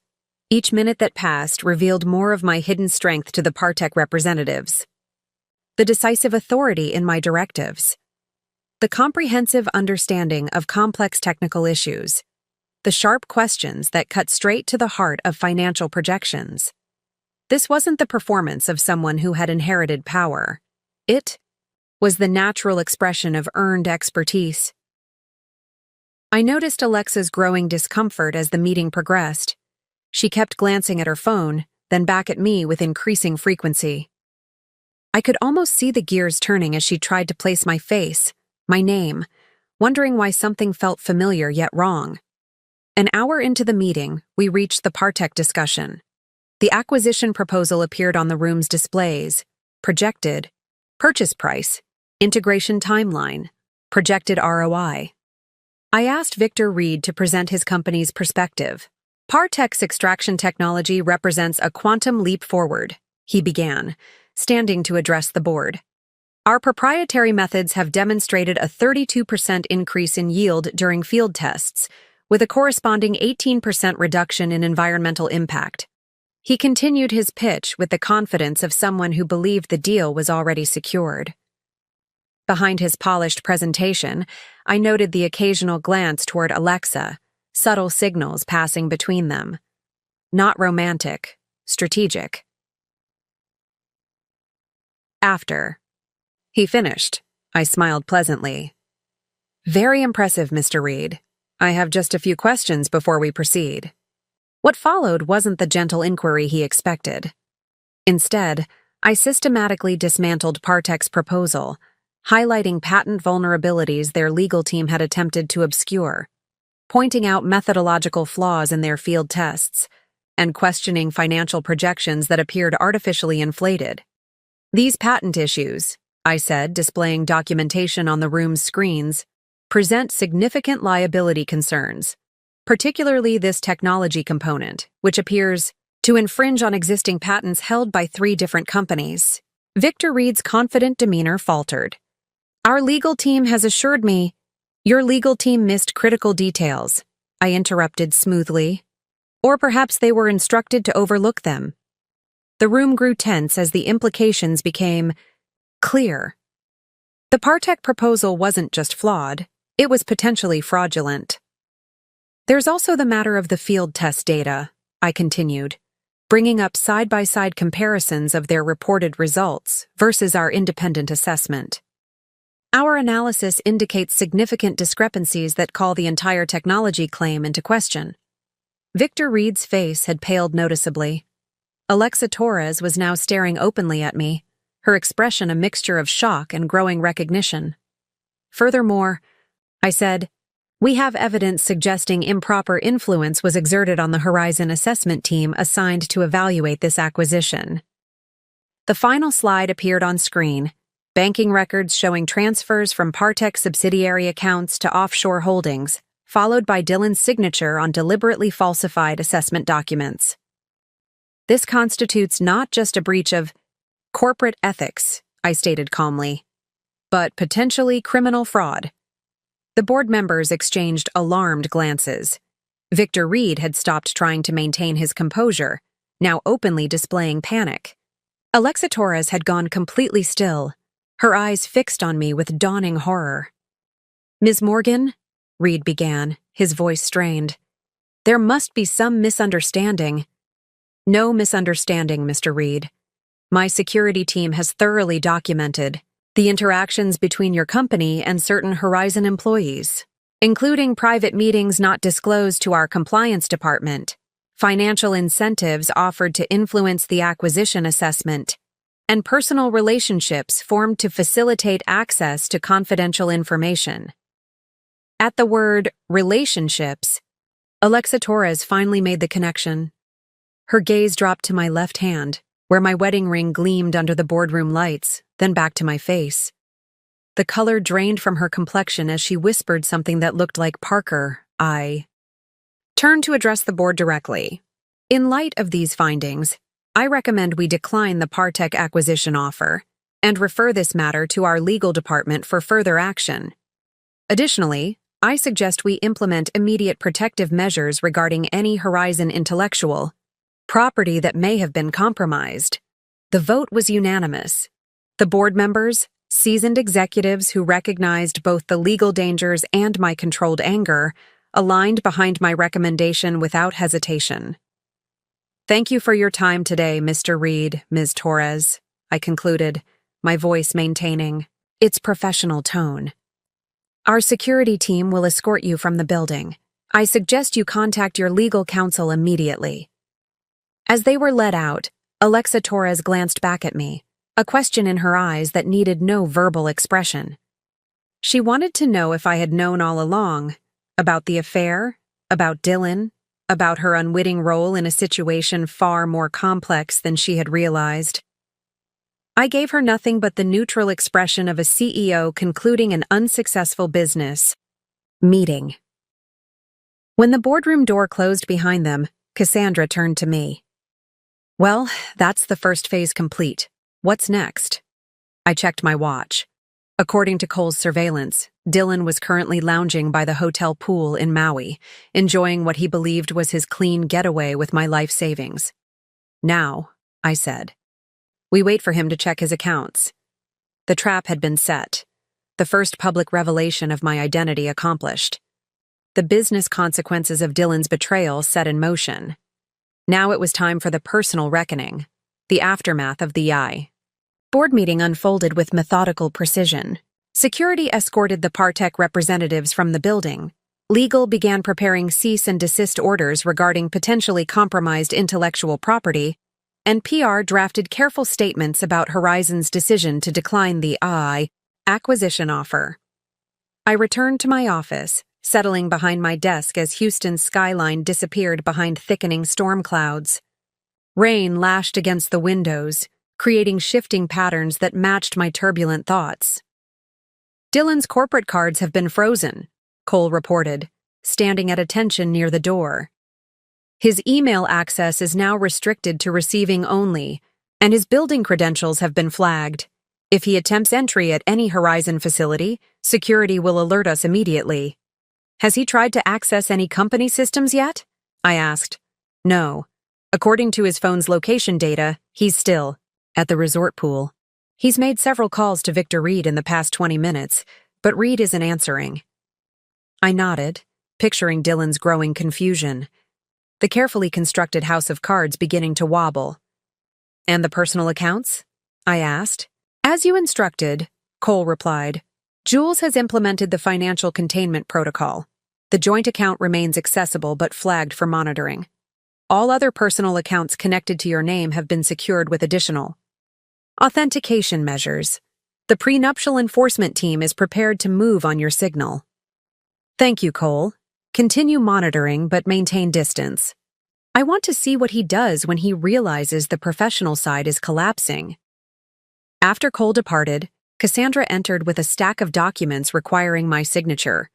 Each minute that passed revealed more of my hidden strength to the Partech representatives. The decisive authority in my directives. The comprehensive understanding of complex technical issues. The sharp questions that cut straight to the heart of financial projections. This wasn't the performance of someone who had inherited power. It was the natural expression of earned expertise. I noticed Alexa's growing discomfort as the meeting progressed. She kept glancing at her phone, then back at me with increasing frequency. I could almost see the gears turning as she tried to place my face, my name, wondering why something felt familiar yet wrong. An hour into the meeting, we reached the Partech discussion. The acquisition proposal appeared on the room's displays, projected, purchase price, integration timeline, projected ROI. I asked Victor Reed to present his company's perspective. Partech's extraction technology represents a quantum leap forward, he began, standing to address the board. Our proprietary methods have demonstrated a 32% increase in yield during field tests, with a corresponding 18% reduction in environmental impact. He continued his pitch with the confidence of someone who believed the deal was already secured. Behind his polished presentation, I noted the occasional glance toward Alexa, subtle signals passing between them. Not romantic, strategic. After he finished, I smiled pleasantly. Very impressive, Mr. Reed. I have just a few questions before we proceed. What followed wasn't the gentle inquiry he expected. Instead, I systematically dismantled Partech's proposal, highlighting patent vulnerabilities their legal team had attempted to obscure, pointing out methodological flaws in their field tests, and questioning financial projections that appeared artificially inflated. These patent issues, I said, displaying documentation on the room's screens, present significant liability concerns, particularly this technology component, which appears to infringe on existing patents held by 3 different companies. Victor Reed's confident demeanor faltered. Our legal team has assured me. Your legal team missed critical details, I interrupted smoothly. Or perhaps they were instructed to overlook them. The room grew tense as the implications became clear. The Partech proposal wasn't just flawed, it was potentially fraudulent. There's also the matter of the field test data, I continued, bringing up side-by-side comparisons of their reported results versus our independent assessment. Our analysis indicates significant discrepancies that call the entire technology claim into question. Victor Reed's face had paled noticeably. Alexa Torres was now staring openly at me, her expression a mixture of shock and growing recognition. Furthermore, I said, we have evidence suggesting improper influence was exerted on the Horizon assessment team assigned to evaluate this acquisition. The final slide appeared on screen, banking records showing transfers from Partech subsidiary accounts to offshore holdings, followed by Dylan's signature on deliberately falsified assessment documents. This constitutes not just a breach of corporate ethics, I stated calmly, but potentially criminal fraud. The board members exchanged alarmed glances. Victor Reed had stopped trying to maintain his composure, now openly displaying panic. Alexa Torres had gone completely still, her eyes fixed on me with dawning horror. "Ms. Morgan," Reed began, his voice strained. "There must be some misunderstanding." "No misunderstanding, Mr. Reed. My security team has thoroughly documented the interactions between your company and certain Horizon employees, including private meetings not disclosed to our compliance department, financial incentives offered to influence the acquisition assessment, and personal relationships formed to facilitate access to confidential information." At the word relationships, Alexa Torres finally made the connection. Her gaze dropped to my left hand, where my wedding ring gleamed under the boardroom lights, then back to my face. The color drained from her complexion as she whispered something that looked like Parker. I turned to address the board directly. "In light of these findings, I recommend we decline the Partech acquisition offer and refer this matter to our legal department for further action. Additionally, I suggest we implement immediate protective measures regarding any Horizon intellectual property that may have been compromised." The vote was unanimous. The board members, seasoned executives who recognized both the legal dangers and my controlled anger, aligned behind my recommendation without hesitation. "Thank you for your time today, Mr. Reed, Ms. Torres," I concluded, my voice maintaining its professional tone. "Our security team will escort you from the building. I suggest you contact your legal counsel immediately." As they were led out, Alexa Torres glanced back at me, a question in her eyes that needed no verbal expression. She wanted to know if I had known all along, about the affair, about Dylan, about her unwitting role in a situation far more complex than she had realized. I gave her nothing but the neutral expression of a CEO concluding an unsuccessful business meeting. When the boardroom door closed behind them, Cassandra turned to me. "Well, that's the first phase complete. What's next?" I checked my watch. According to Cole's surveillance, Dylan was currently lounging by the hotel pool in Maui, enjoying what he believed was his clean getaway with my life savings. "Now," I said, "we wait for him to check his accounts." The trap had been set. The first public revelation of my identity accomplished. The business consequences of Dylan's betrayal set in motion. Now it was time for the personal reckoning, the aftermath of the eye. Board meeting unfolded with methodical precision. Security escorted the Partech representatives from the building. Legal began preparing cease and desist orders regarding potentially compromised intellectual property, and PR drafted careful statements about Horizon's decision to decline the acquisition offer. I returned to my office, settling behind my desk as Houston's skyline disappeared behind thickening storm clouds. Rain lashed against the windows, creating shifting patterns that matched my turbulent thoughts. "Dylan's corporate cards have been frozen," Cole reported, standing at attention near the door. "His email access is now restricted to receiving only, and his building credentials have been flagged. If he attempts entry at any Horizon facility, security will alert us immediately." "Has he tried to access any company systems yet?" I asked. "No. According to his phone's location data, he's still at the resort pool. He's made several calls to Victor Reed in the past 20 minutes, but Reed isn't answering." I nodded, picturing Dylan's growing confusion. The carefully constructed house of cards beginning to wobble. "And the personal accounts?" I asked. "As you instructed," Cole replied. "Jules has implemented the financial containment protocol. The joint account remains accessible but flagged for monitoring. All other personal accounts connected to your name have been secured with additional authentication measures. The prenuptial enforcement team is prepared to move on your signal." "Thank you, Cole. Continue monitoring but maintain distance. I want to see what he does when he realizes the professional side is collapsing." After Cole departed, Cassandra entered with a stack of documents requiring my signature,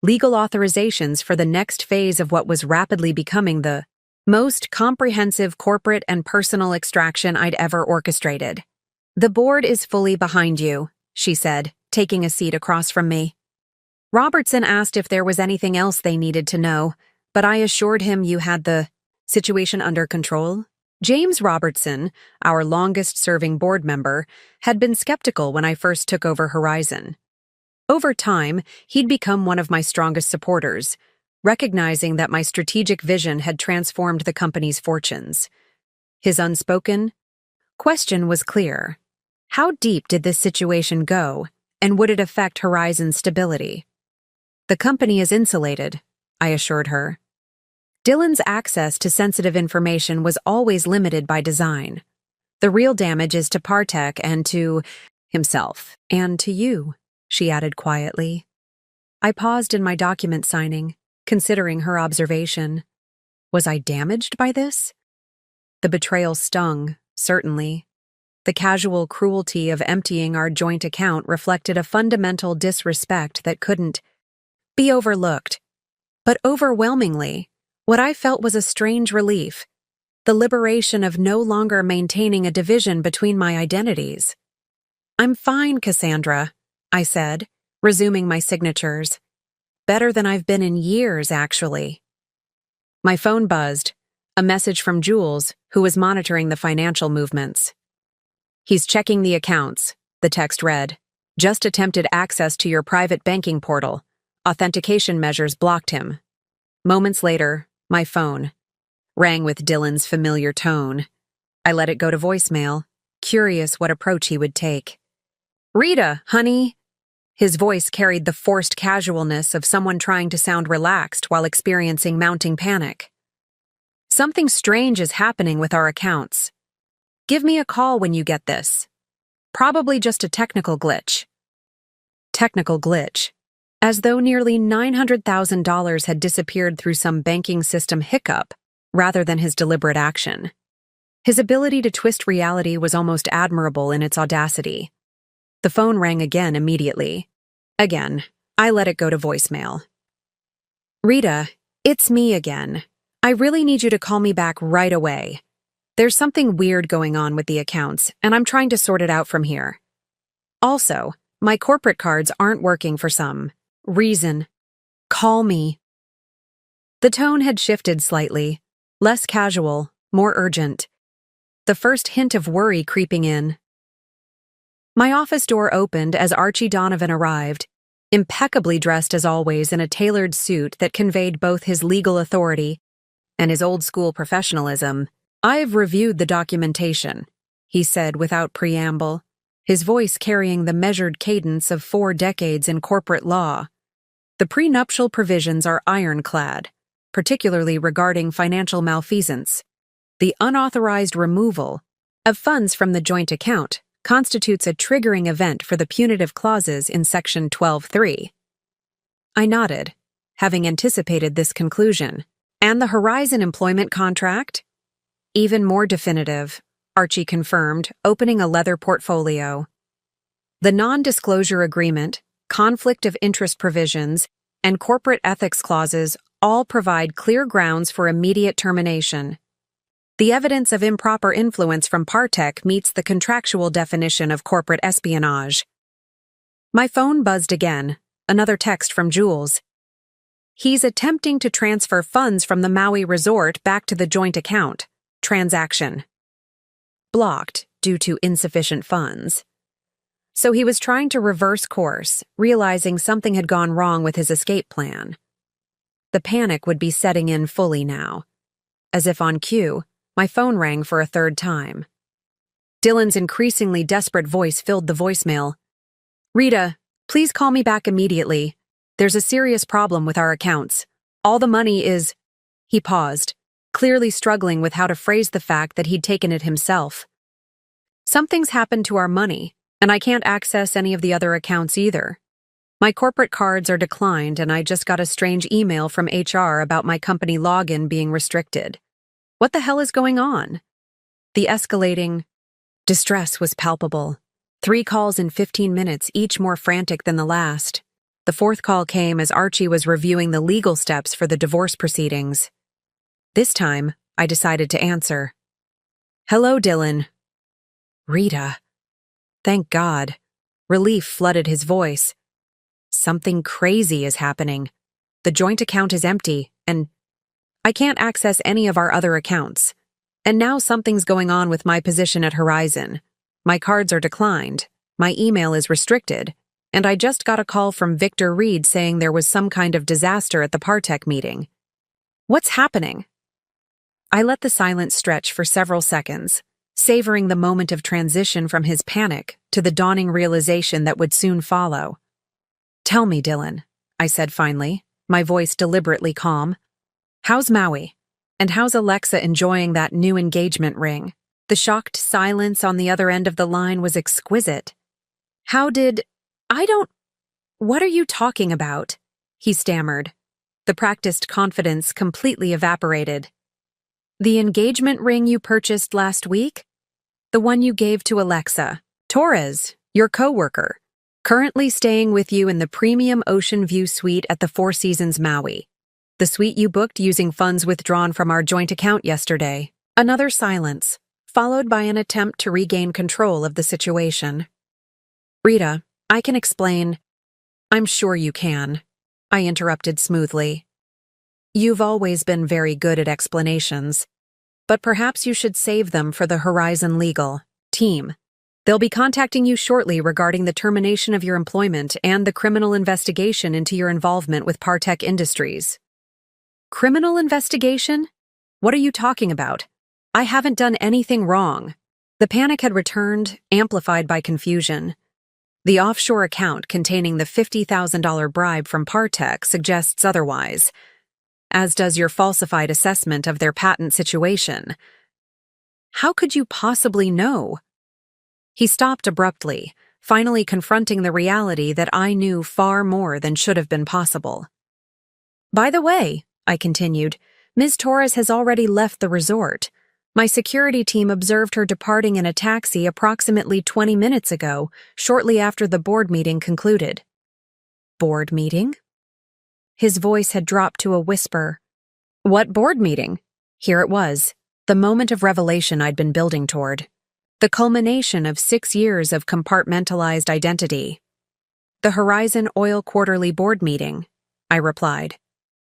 legal authorizations for the next phase of what was rapidly becoming the most comprehensive corporate and personal extraction I'd ever orchestrated. "The board is fully behind you," she said, taking a seat across from me. Robertson asked if there was anything else they needed to know, but I assured him you had the situation under control. James Robertson, our longest-serving board member, had been skeptical when I first took over Horizon. Over time, he'd become one of my strongest supporters, recognizing that my strategic vision had transformed the company's fortunes. His unspoken question was clear. How deep did this situation go, and would it affect Horizon's stability? "The company is insulated," I assured her. Dylan's access to sensitive information was always limited by design. "The real damage is to Partek and to himself, and to you," she added quietly. I paused in my document signing, considering her observation. Was I damaged by this? The betrayal stung, certainly. The casual cruelty of emptying our joint account reflected a fundamental disrespect that couldn't be overlooked. But overwhelmingly, what I felt was a strange relief, the liberation of no longer maintaining a division between my identities. "I'm fine, Cassandra," I said, resuming my signatures. "Better than I've been in years, actually." My phone buzzed, a message from Jules, who was monitoring the financial movements. "He's checking the accounts," the text read. "Just attempted access to your private banking portal. Authentication measures blocked him." Moments later, my phone rang with Dylan's familiar tone. I let it go to voicemail, curious what approach he would take. "Rita, honey." His voice carried the forced casualness of someone trying to sound relaxed while experiencing mounting panic. "Something strange is happening with our accounts. Give me a call when you get this. Probably just a technical glitch." Technical glitch. As though nearly $900,000 had disappeared through some banking system hiccup, rather than his deliberate action. His ability to twist reality was almost admirable in its audacity. The phone rang again immediately. Again, I let it go to voicemail. "Rita, it's me again. I really need you to call me back right away. There's something weird going on with the accounts, and I'm trying to sort it out from here. Also, my corporate cards aren't working for some reason. Call me." The tone had shifted slightly, less casual, more urgent. The first hint of worry creeping in. My office door opened as Archie Donovan arrived, impeccably dressed as always in a tailored suit that conveyed both his legal authority and his old-school professionalism. "I've reviewed the documentation," he said without preamble, his voice carrying the measured cadence of 4 decades in corporate law. "The prenuptial provisions are ironclad, particularly regarding financial malfeasance. The unauthorized removal of funds from the joint account constitutes a triggering event for the punitive clauses in Section 12(3). I nodded, having anticipated this conclusion. "And the Horizon employment contract?" "Even more definitive," Archie confirmed, opening a leather portfolio. "The non-disclosure agreement, conflict of interest provisions, and corporate ethics clauses all provide clear grounds for immediate termination. The evidence of improper influence from Partek meets the contractual definition of corporate espionage." My phone buzzed again, another text from Jules. "He's attempting to transfer funds from the Maui resort back to the joint account. Transaction blocked due to insufficient funds." So he was trying to reverse course, realizing something had gone wrong with his escape plan. The panic would be setting in fully now. As if on cue, my phone rang for a third time. Dylan's increasingly desperate voice filled the voicemail. "Rita, please call me back immediately. There's a serious problem with our accounts. All the money is—" He paused, clearly struggling with how to phrase the fact that he'd taken it himself. "Something's happened to our money, and I can't access any of the other accounts either. My corporate cards are declined, and I just got a strange email from HR about my company login being restricted. What the hell is going on?" The escalating distress was palpable. 3 calls in 15 minutes, each more frantic than the last. The fourth call came as Archie was reviewing the legal steps for the divorce proceedings. This time, I decided to answer. "Hello, Dylan." "Rita." Thank God. Relief flooded his voice. "Something crazy is happening. The joint account is empty, and I can't access any of our other accounts. And now something's going on with my position at Horizon. My cards are declined, my email is restricted, and I just got a call from Victor Reed saying there was some kind of disaster at the Partech meeting. What's happening?" I let the silence stretch for several seconds, savoring the moment of transition from his panic to the dawning realization that would soon follow. "Tell me, Dylan," I said finally, my voice deliberately calm. "How's Maui? And how's Alexa enjoying that new engagement ring?" The shocked silence on the other end of the line was exquisite. What are you talking about?" he stammered. The practiced confidence completely evaporated. "The engagement ring you purchased last week? The one you gave to Alexa, Torres, your coworker, currently staying with you in the premium Ocean View suite at the Four Seasons Maui. The suite you booked using funds withdrawn from our joint account yesterday." Another silence, followed by an attempt to regain control of the situation. "Rita, I can explain." "I'm sure you can," I interrupted smoothly. "You've always been very good at explanations, but perhaps you should save them for the Horizon Legal team. They'll be contacting you shortly regarding the termination of your employment and the criminal investigation into your involvement with Partech Industries." "Criminal investigation? What are you talking about? I haven't done anything wrong." The panic had returned, amplified by confusion. The offshore account containing the $50,000 bribe from Partech suggests otherwise, as does your falsified assessment of their patent situation. "How could you possibly know?" He stopped abruptly, finally confronting the reality that I knew far more than should have been possible. "By the way," I continued, "Ms. Torres has already left the resort. My security team observed her departing in a taxi approximately 20 minutes ago, shortly after the board meeting concluded." "Board meeting?" His voice had dropped to a whisper. "What board meeting?" Here it was, the moment of revelation I'd been building toward. The culmination of 6 years of compartmentalized identity. "The Horizon Oil Quarterly Board Meeting," I replied,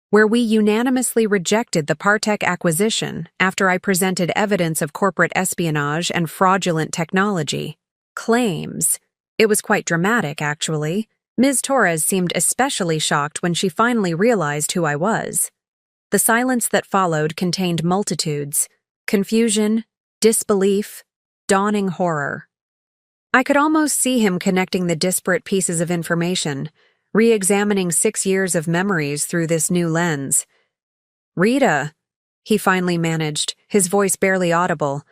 "where we unanimously rejected the Partech acquisition after I presented evidence of corporate espionage and fraudulent technology. Claims. It was quite dramatic, actually. Ms. Torres seemed especially shocked when she finally realized who I was. The silence that followed contained multitudes: confusion, disbelief, dawning horror. I could almost see him connecting the disparate pieces of information, re-examining 6 years of memories through this new lens. "Rita," he finally managed, his voice barely audible.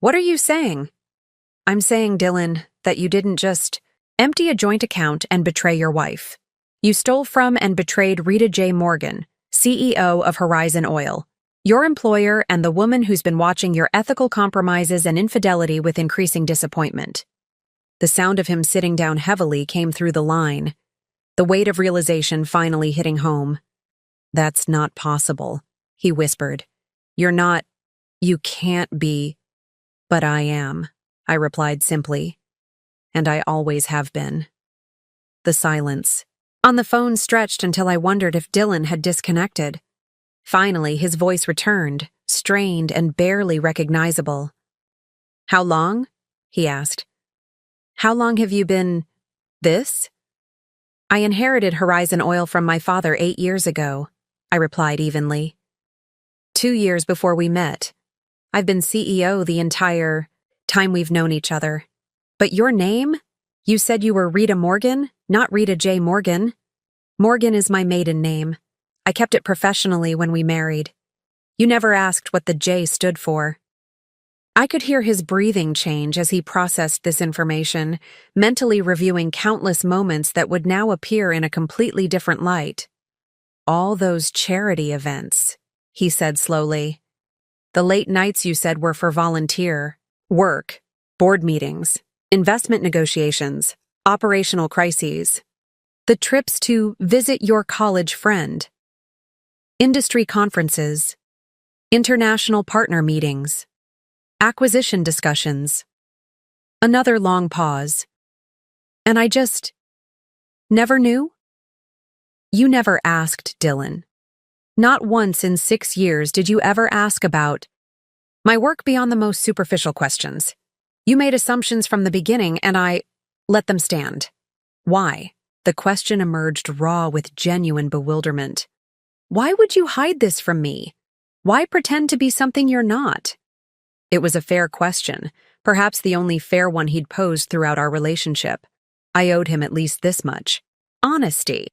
"What are you saying?" "I'm saying, Dylan, that you didn't just empty a joint account and betray your wife. You stole from and betrayed Rita J. Morgan, CEO of Horizon Oil, your employer and the woman who's been watching your ethical compromises and infidelity with increasing disappointment." The sound of him sitting down heavily came through the line, the weight of realization finally hitting home. "That's not possible," he whispered. You can't be." "But I am," I replied simply. "And I always have been." The silence on the phone stretched until I wondered if Dylan had disconnected. Finally, his voice returned, strained and barely recognizable. "How long?" he asked. "How long have you been this?" "I inherited Horizon Oil from my father 8 years ago," I replied evenly. 2 years before we met. I've been CEO the entire time we've known each other. But your name? You said you were Rita Morgan, not Rita J. Morgan. Morgan is my maiden name. I kept it professionally when we married. You never asked what the J stood for." I could hear his breathing change as he processed this information, mentally reviewing countless moments that would now appear in a completely different light. "All those charity events," he said slowly. "The late nights you said were for volunteer work, board meetings, investment negotiations, operational crises, the trips to visit your college friend, industry conferences, international partner meetings, acquisition discussions. Another long pause. And I just never knew? You never asked, Dylan. Not once in 6 years did you ever ask about my work beyond the most superficial questions. You made assumptions from the beginning, and I let them stand. Why? The question emerged raw with genuine bewilderment. Why would you hide this from me? Why pretend to be something you're not? It was a fair question, perhaps the only fair one he'd posed throughout our relationship. I owed him at least this much: honesty.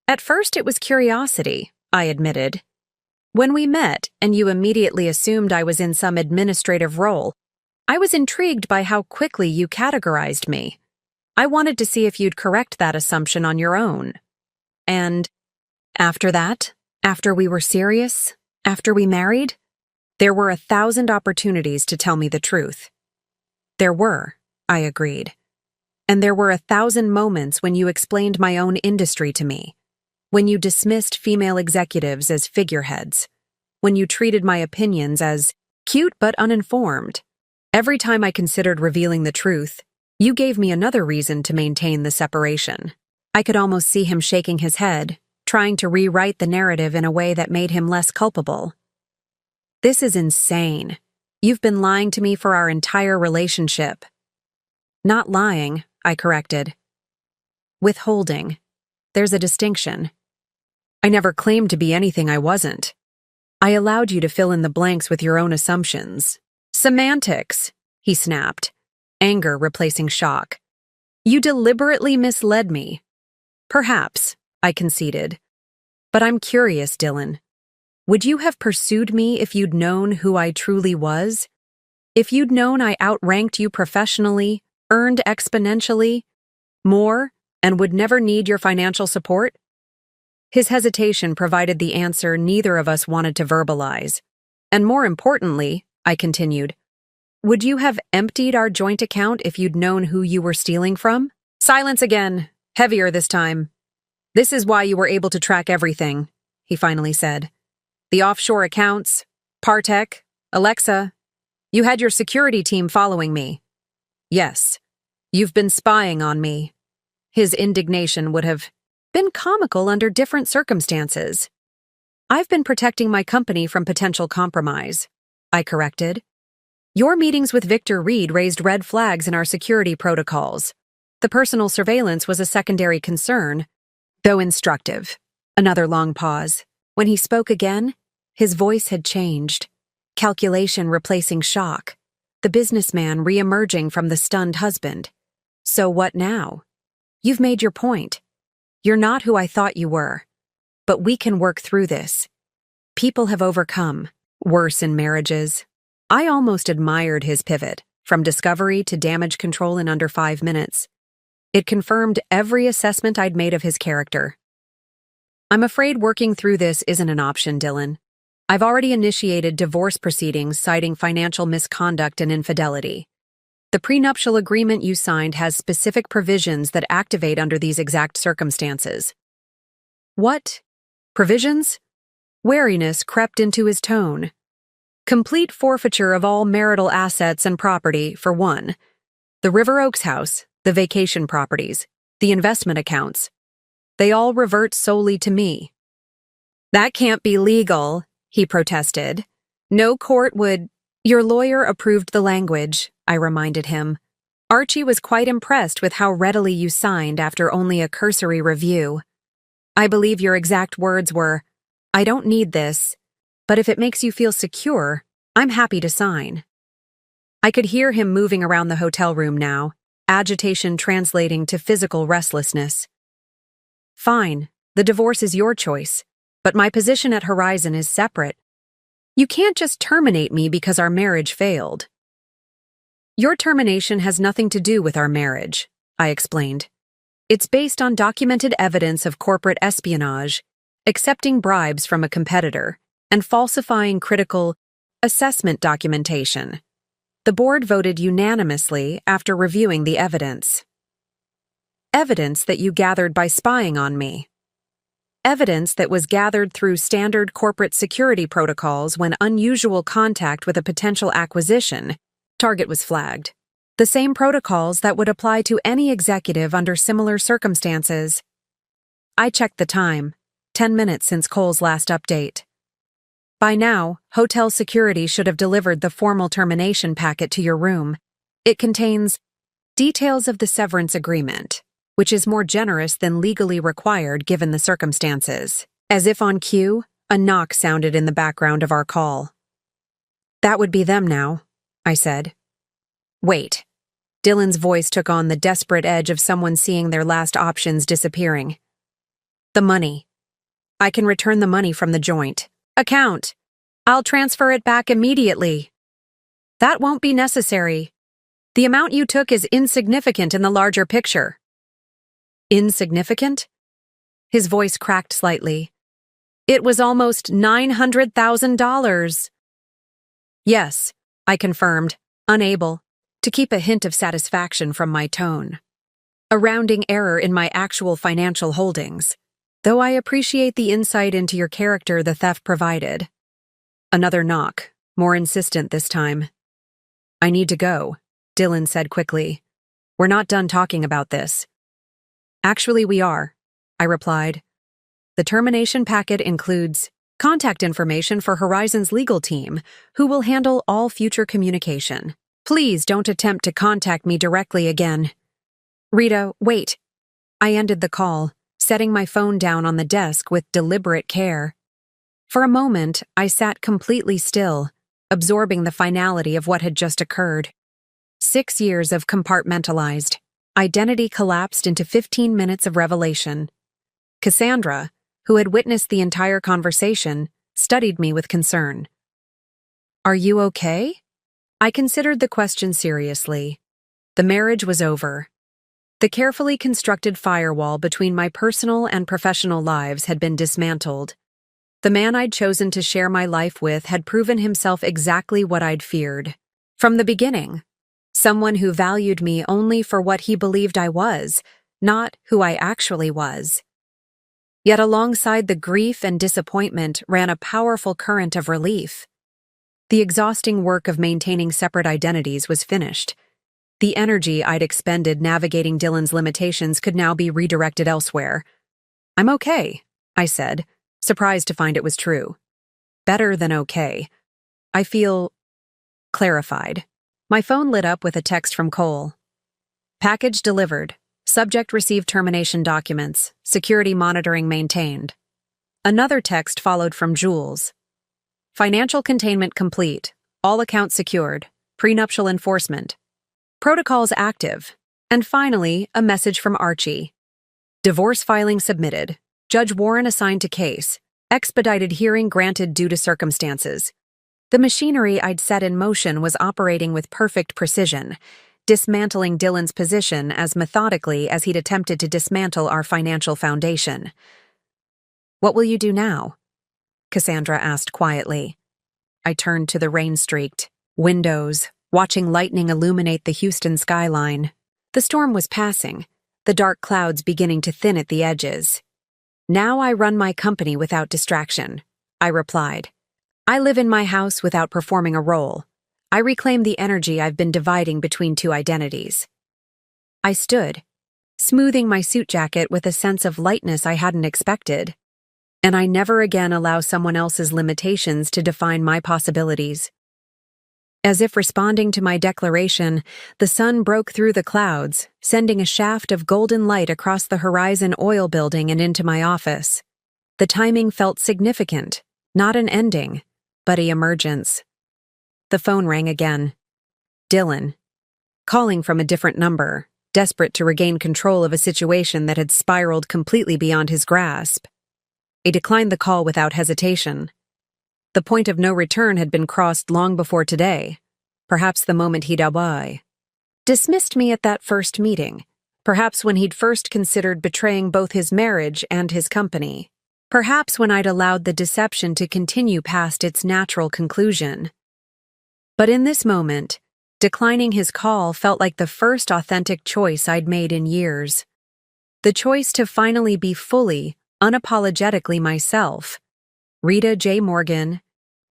At first it was curiosity, I admitted. When we met and you immediately assumed I was in some administrative role, I was intrigued by how quickly you categorized me. I wanted to see if you'd correct that assumption on your own. And after that, after we were serious, after we married, there were 1,000 opportunities to tell me the truth. There were, I agreed. And there were 1,000 moments when you explained my own industry to me, when you dismissed female executives as figureheads, when you treated my opinions as cute but uninformed. Every time I considered revealing the truth, you gave me another reason to maintain the separation. I could almost see him shaking his head, trying to rewrite the narrative in a way that made him less culpable. This is insane. You've been lying to me for our entire relationship. Not lying, I corrected. Withholding. There's a distinction. I never claimed to be anything I wasn't. I allowed you to fill in the blanks with your own assumptions. Semantics, he snapped, anger replacing shock. You deliberately misled me. Perhaps, I conceded. But I'm curious, Dylan. Would you have pursued me if you'd known who I truly was? If you'd known I outranked you professionally, earned exponentially more, and would never need your financial support? His hesitation provided the answer neither of us wanted to verbalize. And more importantly, I continued, would you have emptied our joint account if you'd known who you were stealing from? Silence again, heavier this time. This is why you were able to track everything, he finally said. The offshore accounts, Partech, Alexa. You had your security team following me. Yes, you've been spying on me. His indignation would have been comical under different circumstances. I've been protecting my company from potential compromise, I corrected. Your meetings with Victor Reed raised red flags in our security protocols. The personal surveillance was a secondary concern, though instructive. Another long pause. When he spoke again, his voice had changed. Calculation replacing shock. The businessman re-emerging from the stunned husband. So what now? You've made your point. You're not who I thought you were. But we can work through this. People have overcome worse in marriages. I almost admired his pivot, from discovery to damage control in under 5 minutes. It confirmed every assessment I'd made of his character. I'm afraid working through this isn't an option, Dylan. I've already initiated divorce proceedings citing financial misconduct and infidelity. The prenuptial agreement you signed has specific provisions that activate under these exact circumstances. What? Provisions? Wariness crept into his tone. Complete forfeiture of all marital assets and property, for one. The River Oaks house, the vacation properties, the investment accounts. They all revert solely to me. That can't be legal, he protested. No court would. Your lawyer approved the language, I reminded him. Archie was quite impressed with how readily you signed after only a cursory review. I believe your exact words were, I don't need this, but if it makes you feel secure, I'm happy to sign. I could hear him moving around the hotel room now, agitation translating to physical restlessness. Fine, the divorce is your choice, but my position at Horizon is separate. You can't just terminate me because our marriage failed. Your termination has nothing to do with our marriage, I explained. It's based on documented evidence of corporate espionage, accepting bribes from a competitor, and falsifying critical assessment documentation. The board voted unanimously after reviewing the evidence. Evidence that you gathered by spying on me. Evidence that was gathered through standard corporate security protocols when unusual contact with a potential acquisition target was flagged. The same protocols that would apply to any executive under similar circumstances. I checked the time, 10 minutes since Cole's last update. By now, hotel security should have delivered the formal termination packet to your room. It contains details of the severance agreement, which is more generous than legally required given the circumstances. As if on cue, a knock sounded in the background of our call. That would be them now, I said. Wait. Dylan's voice took on the desperate edge of someone seeing their last options disappearing. The money. I can return the money from the joint account. I'll transfer it back immediately. That won't be necessary. The amount you took is insignificant in the larger picture. Insignificant? His voice cracked slightly. It was almost $900,000. Yes, I confirmed, unable to keep a hint of satisfaction from my tone. A rounding error in my actual financial holdings, though I appreciate the insight into your character the theft provided. Another knock, more insistent this time. I need to go, Dylan said quickly. We're not done talking about this. Actually, we are, I replied. The termination packet includes contact information for Horizon's legal team, who will handle all future communication. Please don't attempt to contact me directly again. Rita, wait. I ended the call, setting my phone down on the desk with deliberate care. For a moment, I sat completely still, absorbing the finality of what had just occurred. 6 years of compartmentalized identity collapsed into 15 minutes of revelation. Cassandra, who had witnessed the entire conversation, studied me with concern. Are you okay? I considered the question seriously. The marriage was over. The carefully constructed firewall between my personal and professional lives had been dismantled. The man I'd chosen to share my life with had proven himself exactly what I'd feared. From the beginning, someone who valued me only for what he believed I was, not who I actually was. Yet alongside the grief and disappointment ran a powerful current of relief. The exhausting work of maintaining separate identities was finished. The energy I'd expended navigating Dylan's limitations could now be redirected elsewhere. I'm okay, I said, surprised to find it was true. Better than okay. I feel clarified. My phone lit up with a text from Cole. Package delivered. Subject received termination documents. Security monitoring maintained. Another text followed from Jules. Financial containment complete. All accounts secured. Prenuptial enforcement. Protocols active. And finally, a message from Archie. Divorce filing submitted. Judge Warren assigned to case. Expedited hearing granted due to circumstances. The machinery I'd set in motion was operating with perfect precision, dismantling Dylan's position as methodically as he'd attempted to dismantle our financial foundation. What will you do now? Cassandra asked quietly. I turned to the rain-streaked windows, watching lightning illuminate the Houston skyline. The storm was passing, the dark clouds beginning to thin at the edges. Now I run my company without distraction, I replied. I live in my house without performing a role. I reclaim the energy I've been dividing between two identities. I stood, smoothing my suit jacket with a sense of lightness I hadn't expected. And I never again allow someone else's limitations to define my possibilities. As if responding to my declaration, the sun broke through the clouds, sending a shaft of golden light across the Horizon oil building and into my office. The timing felt significant, not an ending, but an emergence. The phone rang again. Dylan, calling from a different number, desperate to regain control of a situation that had spiraled completely beyond his grasp. He declined the call without hesitation. The point of no return had been crossed long before today, perhaps the moment he'd dismissed me at that first meeting, perhaps when he'd first considered betraying both his marriage and his company, perhaps when I'd allowed the deception to continue past its natural conclusion. But in this moment, Declining his call felt like the first authentic choice I'd made in years. The choice to finally be fully, unapologetically myself. Rita J. Morgan,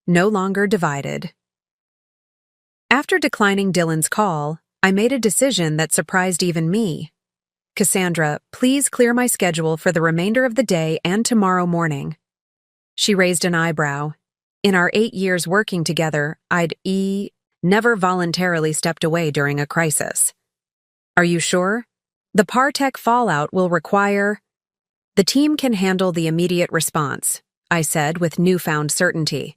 no longer divided. After declining Dylan's call, I made a decision that surprised even me. "Cassandra, please clear my schedule for the remainder of the day and tomorrow morning." She raised an eyebrow. In our 8 years working together, I'd never voluntarily stepped away during a crisis. "Are you sure? The Partech fallout will require—" "The team can handle the immediate response," I said with newfound certainty.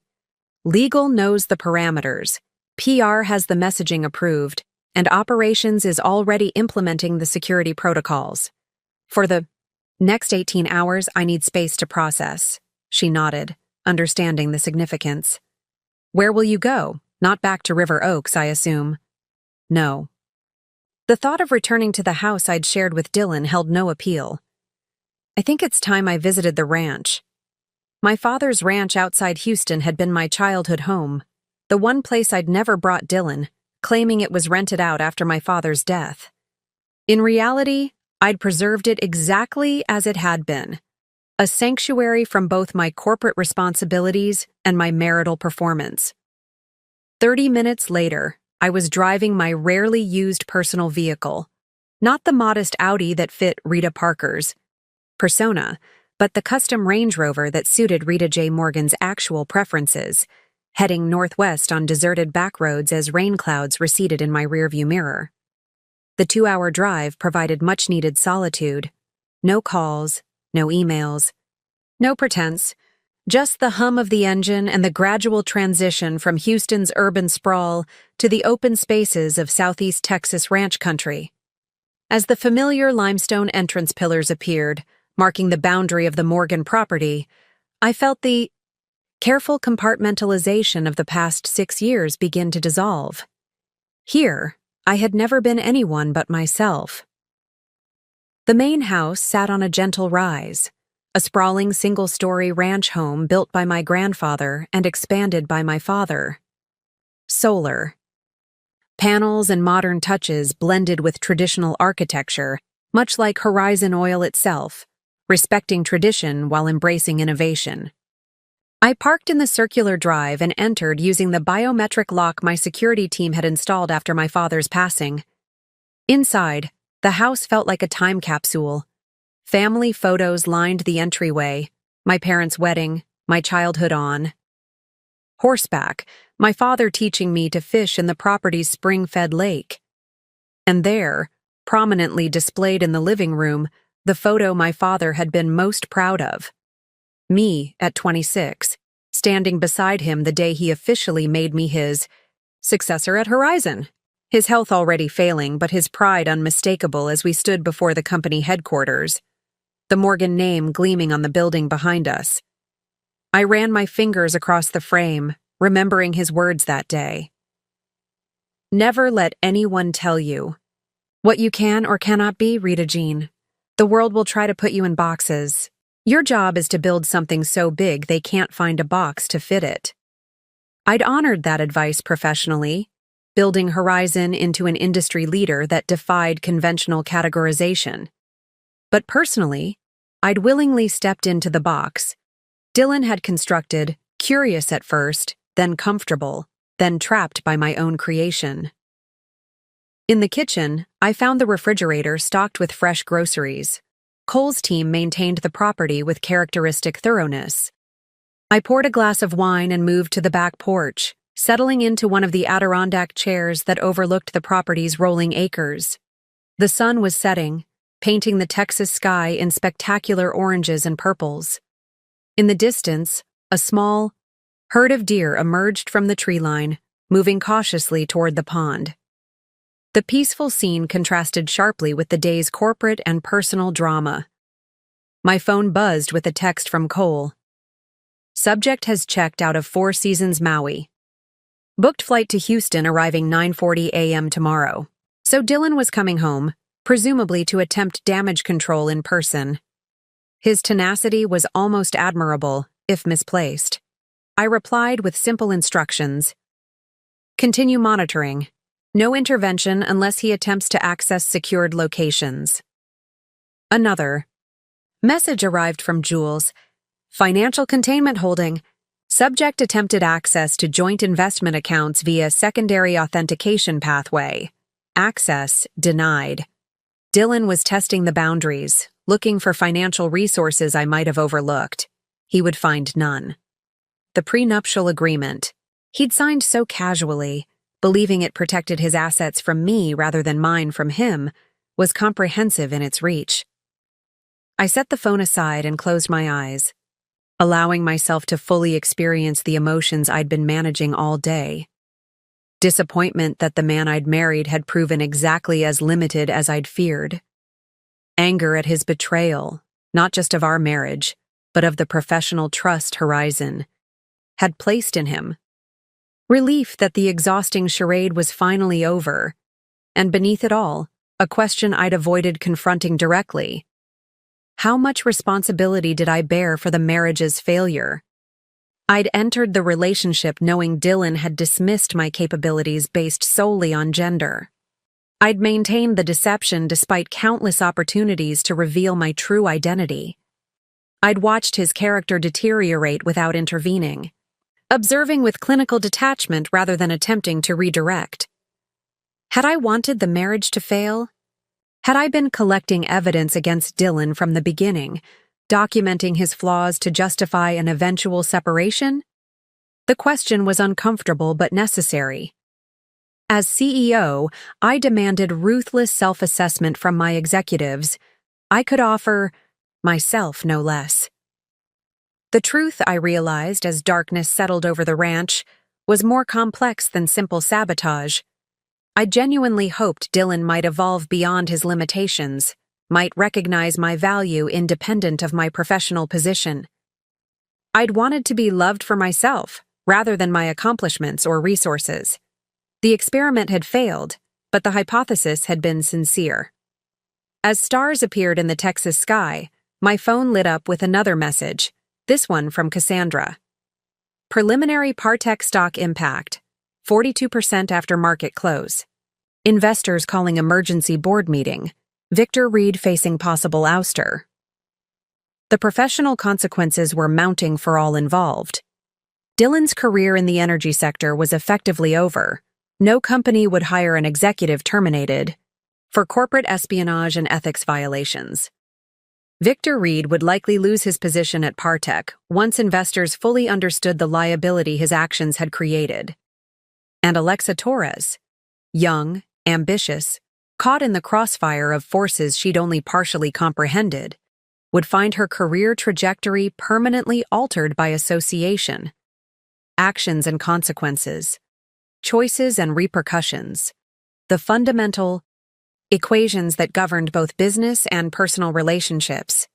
"Legal knows the parameters, PR has the messaging approved, and operations is already implementing the security protocols. For the next 18 hours, I need space to process." She nodded, understanding the significance. "Where will you go? Not back to River Oaks, I assume." "No." The thought of returning to the house I'd shared with Dylan held no appeal. "I think it's time I visited the ranch." My father's ranch outside Houston had been my childhood home, the one place I'd never brought Dylan, claiming it was rented out after my father's death. In reality, I'd preserved it exactly as it had been, a sanctuary from both my corporate responsibilities and my marital performance. 30 minutes later, I was driving my rarely used personal vehicle, not the modest Audi that fit Rita Parker's persona, but the custom Range Rover that suited Rita J. Morgan's actual preferences, heading northwest on deserted back roads as rain clouds receded in my rearview mirror. The 2-hour drive provided much-needed solitude. No calls, no emails, no pretense, just the hum of the engine and the gradual transition from Houston's urban sprawl to the open spaces of southeast Texas ranch country. As the familiar limestone entrance pillars appeared, marking the boundary of the Morgan property, I felt the careful compartmentalization of the past 6 years begin to dissolve. Here, I had never been anyone but myself. The main house sat on a gentle rise, a sprawling single-story ranch home built by my grandfather and expanded by my father. Solar. Panels and modern touches blended with traditional architecture, much like Horizon Oil itself, respecting tradition while embracing innovation. I parked in the circular drive and entered using the biometric lock my security team had installed after my father's passing. Inside, the house felt like a time capsule. Family photos lined the entryway, my parents' wedding, my childhood on. Horseback, my father teaching me to fish in the property's spring-fed lake. And there, prominently displayed in the living room, the photo my father had been most proud of. Me, at 26, standing beside him the day he officially made me his successor at Horizon. His health already failing, but his pride unmistakable as we stood before the company headquarters, the Morgan name gleaming on the building behind us. I ran my fingers across the frame, remembering his words that day. "Never let anyone tell you what you can or cannot be, Rita Jean. The world will try to put you in boxes. Your job is to build something so big they can't find a box to fit it." I'd honored that advice professionally, building Horizon into an industry leader that defied conventional categorization. But personally, I'd willingly stepped into the box Dylan had constructed, curious at first, then comfortable, then trapped by my own creation. In the kitchen, I found the refrigerator stocked with fresh groceries. Cole's team maintained the property with characteristic thoroughness. I poured a glass of wine and moved to the back porch, settling into one of the Adirondack chairs that overlooked the property's rolling acres. The sun was setting, painting the Texas sky in spectacular oranges and purples. In the distance, a small herd of deer emerged from the tree line, moving cautiously toward the pond. The peaceful scene contrasted sharply with the day's corporate and personal drama. My phone buzzed with a text from Cole. "Subject has checked out of Four Seasons Maui. Booked flight to Houston arriving 9:40 a.m. tomorrow." So Dylan was coming home, presumably to attempt damage control in person. His tenacity was almost admirable, if misplaced. I replied with simple instructions. "Continue monitoring. No intervention unless he attempts to access secured locations. Another. Message arrived from Jules. Financial containment holding. Subject attempted access to joint investment accounts via secondary authentication pathway. Access denied. Dylan was testing the boundaries, looking for financial resources I might have overlooked. He would find none. The prenuptial agreement. He'd signed so casually, believing it protected his assets from me rather than mine from him, was comprehensive in its reach. I set the phone aside and closed my eyes, allowing myself to fully experience the emotions I'd been managing all day. Disappointment that the man I'd married had proven exactly as limited as I'd feared. Anger at his betrayal, not just of our marriage, but of the professional trust Horizon had placed in him. Relief that the exhausting charade was finally over, and beneath it all, a question I'd avoided confronting directly. How much responsibility did I bear for the marriage's failure? I'd entered the relationship knowing Dylan had dismissed my capabilities based solely on gender. I'd maintained the deception despite countless opportunities to reveal my true identity. I'd watched his character deteriorate without intervening, observing with clinical detachment rather than attempting to redirect. Had I wanted the marriage to fail? Had I been collecting evidence against Dylan from the beginning, documenting his flaws to justify an eventual separation? The question was uncomfortable but necessary. As CEO, I demanded ruthless self-assessment from my executives. I could offer myself no less. The truth, I realized as darkness settled over the ranch, was more complex than simple sabotage. I genuinely hoped Dylan might evolve beyond his limitations, might recognize my value independent of my professional position. I'd wanted to be loved for myself, rather than my accomplishments or resources. The experiment had failed, but the hypothesis had been sincere. As stars appeared in the Texas sky, my phone lit up with another message, this one from Cassandra. Preliminary Partech stock impact, 42% after market close. Investors calling emergency board meeting. Victor Reed facing possible ouster. The professional consequences were mounting for all involved. Dylan's career in the energy sector was effectively over. No company would hire an executive terminated for corporate espionage and ethics violations. Victor Reed would likely lose his position at Partech once investors fully understood the liability his actions had created. And Alexa Torres, young, ambitious, caught in the crossfire of forces she'd only partially comprehended, would find her career trajectory permanently altered by association. Actions and consequences, choices and repercussions, the fundamental equations that governed both business and personal relationships.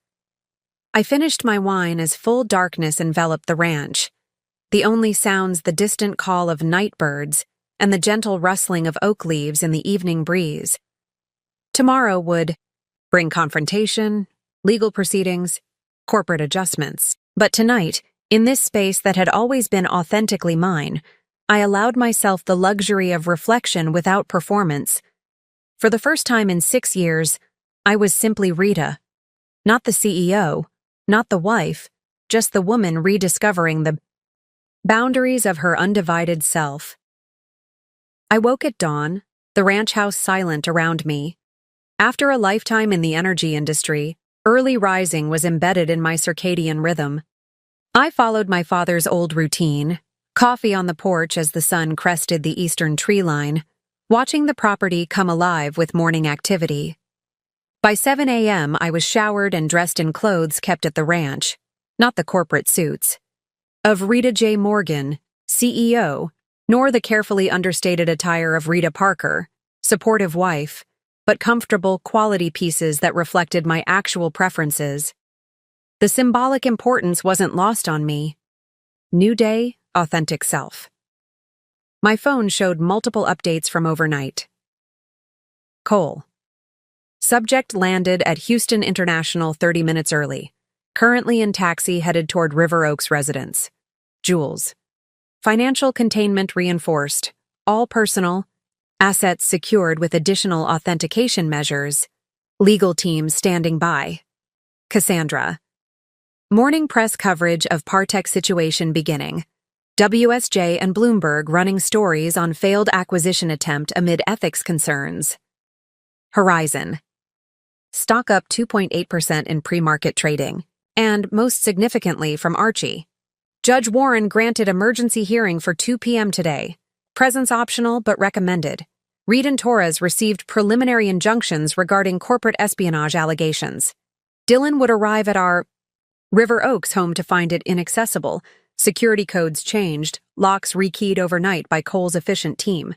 I finished my wine as full darkness enveloped the ranch, the only sounds the distant call of night birds and the gentle rustling of oak leaves in the evening breeze. Tomorrow would bring confrontation, legal proceedings, corporate adjustments. But tonight, in this space that had always been authentically mine, I allowed myself the luxury of reflection without performance. For the first time in 6 years, I was simply Rita. Not the CEO, not the wife, just the woman rediscovering the boundaries of her undivided self. I woke at dawn, the ranch house silent around me. After a lifetime in the energy industry, early rising was embedded in my circadian rhythm. I followed my father's old routine, coffee on the porch as the sun crested the eastern tree line, watching the property come alive with morning activity. By 7 a.m., I was showered and dressed in clothes kept at the ranch, not the corporate suits of Rita J. Morgan, CEO, nor the carefully understated attire of Rita Parker, supportive wife, but comfortable, quality pieces that reflected my actual preferences. The symbolic importance wasn't lost on me. New day, authentic self. My phone showed multiple updates from overnight. Cole. Subject landed at Houston International 30 minutes early. Currently in taxi headed toward River Oaks residence. Jules. Financial containment reinforced. All personal. Assets secured with additional authentication measures. Legal team standing by. Cassandra. Morning press coverage of Partech situation beginning. WSJ and Bloomberg running stories on failed acquisition attempt amid ethics concerns. Horizon. Stock up 2.8% in pre-market trading, and most significantly from Archie. Judge Warren granted emergency hearing for 2 p.m. today. Presence optional but recommended. Reed and Torres received preliminary injunctions regarding corporate espionage allegations. Dylan would arrive at our River Oaks home to find it inaccessible. Security codes changed, locks rekeyed overnight by Cole's efficient team.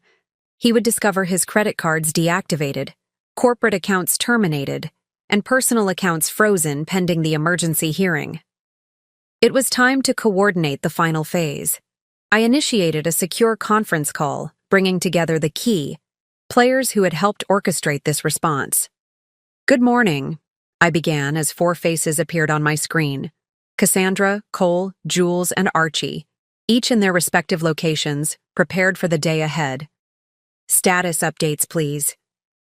He would discover his credit cards deactivated, corporate accounts terminated, and personal accounts frozen pending the emergency hearing. It was time to coordinate the final phase. I initiated a secure conference call, bringing together the key players who had helped orchestrate this response. Good morning, I began as 4 faces appeared on my screen. Cassandra, Cole, Jules, and Archie, each in their respective locations, prepared for the day ahead. Status updates, please.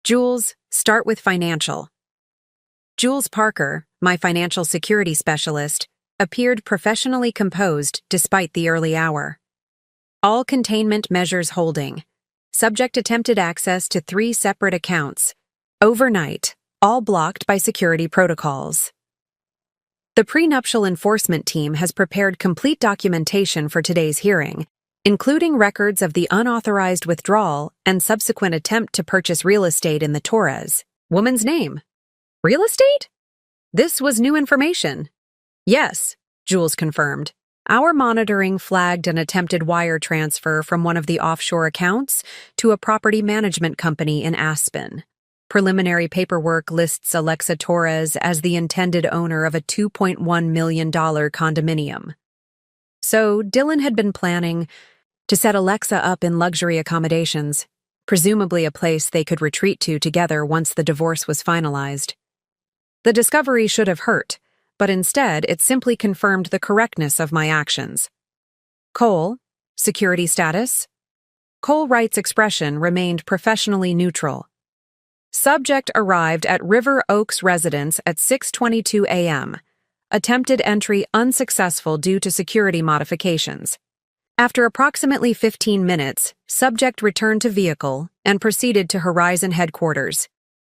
Jules, start with financial. Jules Parker, my financial security specialist, appeared professionally composed despite the early hour. All containment measures holding. Subject attempted access to 3 separate accounts. Overnight, all blocked by security protocols. The prenuptial enforcement team has prepared complete documentation for today's hearing, including records of the unauthorized withdrawal and subsequent attempt to purchase real estate in the Torres woman's name. Real estate? This was new information. Yes, Jules confirmed. Our monitoring flagged an attempted wire transfer from one of the offshore accounts to a property management company in Aspen. Preliminary paperwork lists Alexa Torres as the intended owner of a $2.1 million condominium. So Dylan had been planning to set Alexa up in luxury accommodations, presumably a place they could retreat to together once the divorce was finalized. The discovery should have hurt, but instead it simply confirmed the correctness of my actions. Cole, security status? Cole Wright's expression remained professionally neutral. Subject arrived at River Oaks residence at 6:22 a.m. Attempted entry unsuccessful due to security modifications. After approximately 15 minutes, subject returned to vehicle and proceeded to Horizon headquarters.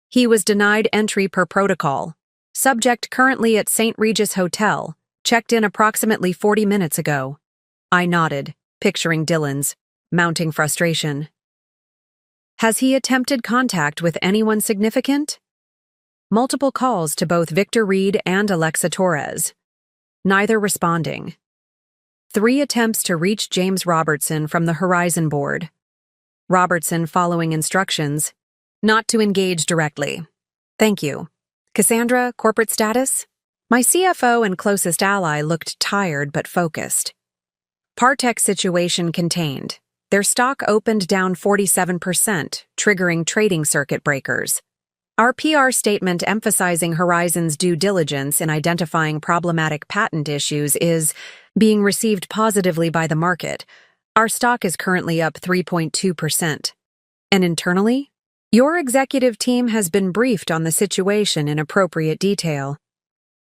He was denied entry per protocol. Subject currently at St. Regis Hotel, checked in approximately 40 minutes ago. I nodded, picturing Dylan's mounting frustration. Has he attempted contact with anyone significant? Multiple calls to both Victor Reed and Alexa Torres. Neither responding. 3 attempts to reach James Robertson from the Horizon board. Robertson following instructions, not to engage directly. Thank you. Cassandra, corporate status? My CFO and closest ally looked tired but focused. Partech situation contained. Their stock opened down 47%, triggering trading circuit breakers. Our PR statement emphasizing Horizon's due diligence in identifying problematic patent issues is being received positively by the market. Our stock is currently up 3.2%. And internally? Your executive team has been briefed on the situation in appropriate detail.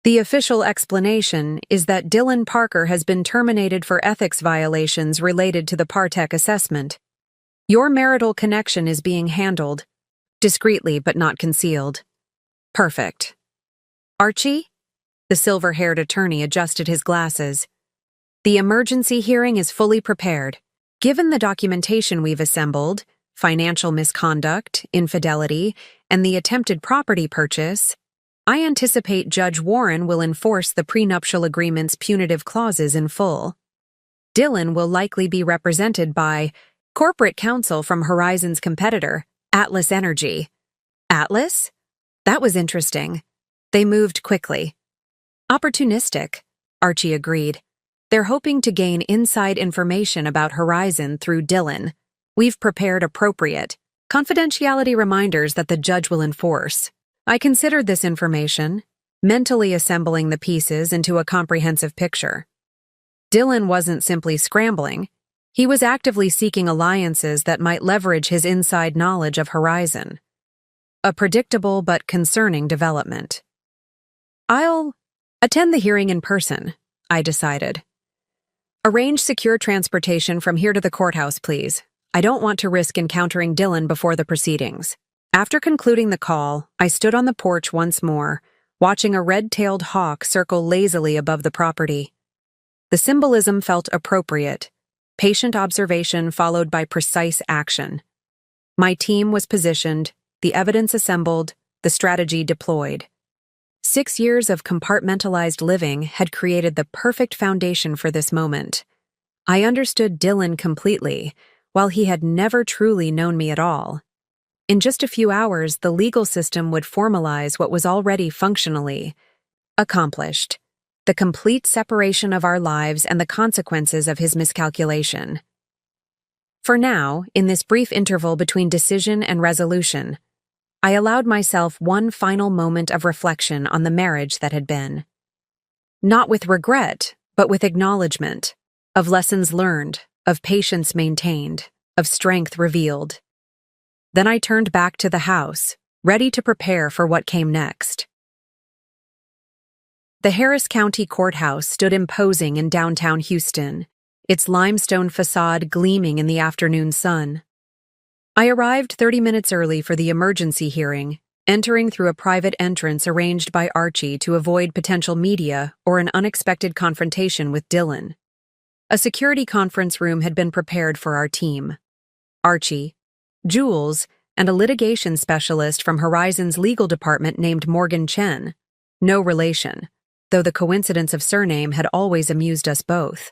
The official explanation is that Dylan Parker has been terminated for ethics violations related to the Partech assessment. Your marital connection is being handled, discreetly but not concealed. Perfect. Archie? The silver-haired attorney adjusted his glasses. The emergency hearing is fully prepared. Given the documentation we've assembled, financial misconduct, infidelity, and the attempted property purchase, I anticipate Judge Warren will enforce the prenuptial agreement's punitive clauses in full. Dylan will likely be represented by corporate counsel from Horizon's competitor, Atlas Energy. Atlas? That was interesting. They moved quickly. Opportunistic, Archie agreed. They're hoping to gain inside information about Horizon through Dylan. We've prepared appropriate confidentiality reminders that the judge will enforce. I considered this information, mentally assembling the pieces into a comprehensive picture. Dylan wasn't simply scrambling. He was actively seeking alliances that might leverage his inside knowledge of Horizon. A predictable but concerning development. I'll attend the hearing in person, I decided. Arrange secure transportation from here to the courthouse, please. I don't want to risk encountering Dylan before the proceedings. After concluding the call, I stood on the porch once more, watching a red-tailed hawk circle lazily above the property. The symbolism felt appropriate. Patient observation followed by precise action. My team was positioned, the evidence assembled, the strategy deployed. 6 years of compartmentalized living had created the perfect foundation for this moment. I understood Dylan completely, while he had never truly known me at all. In just a few hours, the legal system would formalize what was already functionally accomplished: the complete separation of our lives and the consequences of his miscalculation. For now, in this brief interval between decision and resolution, I allowed myself one final moment of reflection on the marriage that had been. Not with regret, but with acknowledgement, of lessons learned, of patience maintained, of strength revealed. Then I turned back to the house, ready to prepare for what came next. The Harris County Courthouse stood imposing in downtown Houston, its limestone facade gleaming in the afternoon sun. I arrived 30 minutes early for the emergency hearing, entering through a private entrance arranged by Archie to avoid potential media or an unexpected confrontation with Dylan. A security conference room had been prepared for our team. Archie, Jules, and a litigation specialist from Horizon's legal department named Morgan Chen. No relation, though the coincidence of surname had always amused us both.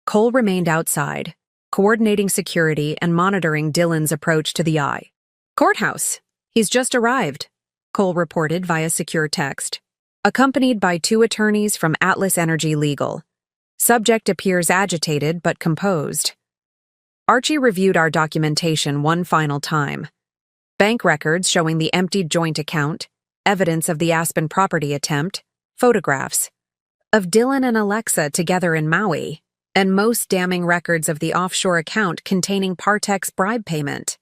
Cole remained outside, coordinating security and monitoring Dylan's approach to the eye. "Courthouse. He's just arrived," Cole reported via secure text, accompanied by 2 attorneys from Atlas Energy Legal. Subject appears agitated but composed. Archie reviewed our documentation one final time. Bank records showing the emptied joint account, evidence of the Aspen property attempt, photographs of Dylan and Alexa together in Maui, and most damning records of the offshore account containing Partech's bribe payment.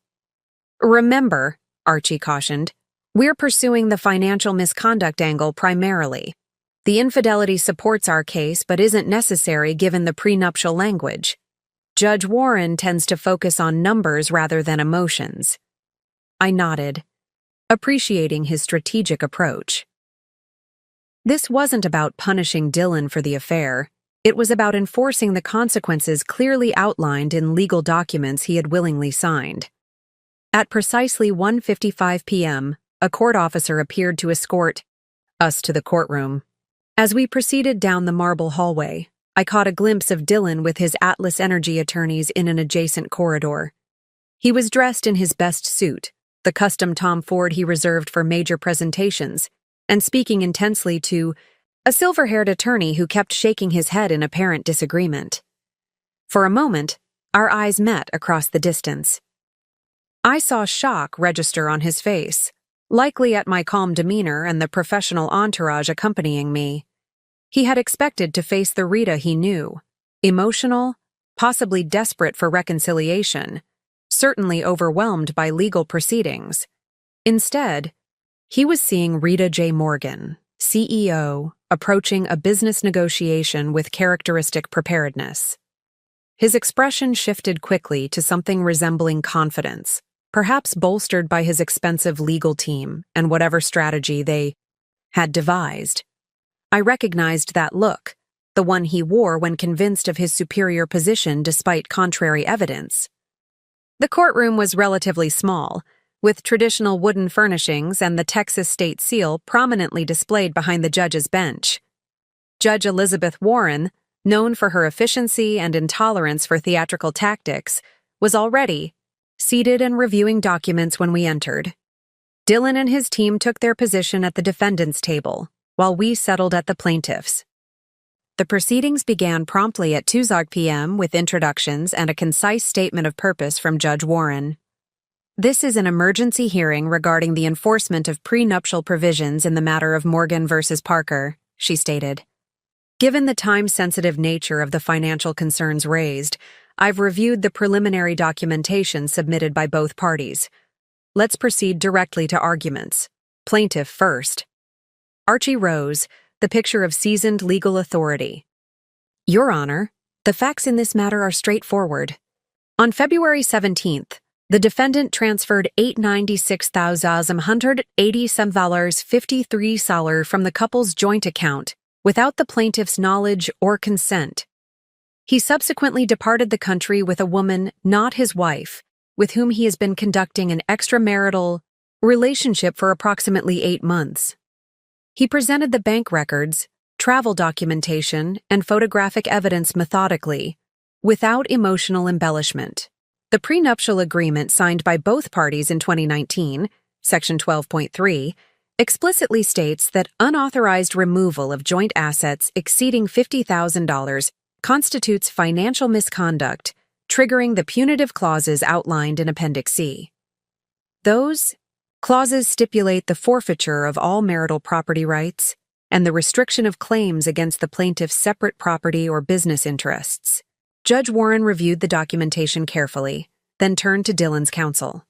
"Remember," Archie cautioned, "we're pursuing the financial misconduct angle primarily. The infidelity supports our case but isn't necessary given the prenuptial language. Judge Warren tends to focus on numbers rather than emotions." I nodded, appreciating his strategic approach. This wasn't about punishing Dylan for the affair. It was about enforcing the consequences clearly outlined in legal documents he had willingly signed. At precisely 1:55 p.m., a court officer appeared to escort us to the courtroom. As we proceeded down the marble hallway, I caught a glimpse of Dylan with his Atlas Energy attorneys in an adjacent corridor. He was dressed in his best suit, the custom Tom Ford he reserved for major presentations, and speaking intensely to a silver-haired attorney who kept shaking his head in apparent disagreement. For a moment, our eyes met across the distance. I saw shock register on his face, likely at my calm demeanor and the professional entourage accompanying me. He had expected to face the Rita he knew, emotional, possibly desperate for reconciliation, certainly overwhelmed by legal proceedings. Instead, he was seeing Rita J. Morgan, CEO, approaching a business negotiation with characteristic preparedness. His expression shifted quickly to something resembling confidence, perhaps bolstered by his expensive legal team and whatever strategy they had devised. I recognized that look, the one he wore when convinced of his superior position despite contrary evidence. The courtroom was relatively small, with traditional wooden furnishings and the Texas state seal prominently displayed behind the judge's bench. Judge Elizabeth Warren, known for her efficiency and intolerance for theatrical tactics, was already seated and reviewing documents when we entered. Dylan and his team took their position at the defendant's table, while we settled at the plaintiff's. The proceedings began promptly at 2 p.m. with introductions and a concise statement of purpose from Judge Warren. "This is an emergency hearing regarding the enforcement of prenuptial provisions in the matter of Morgan versus Parker," she stated. Given the time-sensitive nature of the financial concerns raised, I've reviewed the preliminary documentation submitted by both parties. Let's proceed directly to arguments. Plaintiff first. Archie rose, the picture of seasoned legal authority. Your Honor, the facts in this matter are straightforward. On February 17th, the defendant transferred $896,187.53 from the couple's joint account without the plaintiff's knowledge or consent. He subsequently departed the country with a woman not his wife, with whom he has been conducting an extramarital relationship for approximately 8 months. He presented the bank records, travel documentation, and photographic evidence methodically, without emotional embellishment. The prenuptial agreement signed by both parties in 2019, Section 12.3, explicitly states that unauthorized removal of joint assets exceeding $50,000 constitutes financial misconduct, triggering the punitive clauses outlined in Appendix C. Those clauses stipulate the forfeiture of all marital property rights and the restriction of claims against the plaintiff's separate property or business interests. Judge Warren reviewed the documentation carefully, then turned to Dylan's counsel.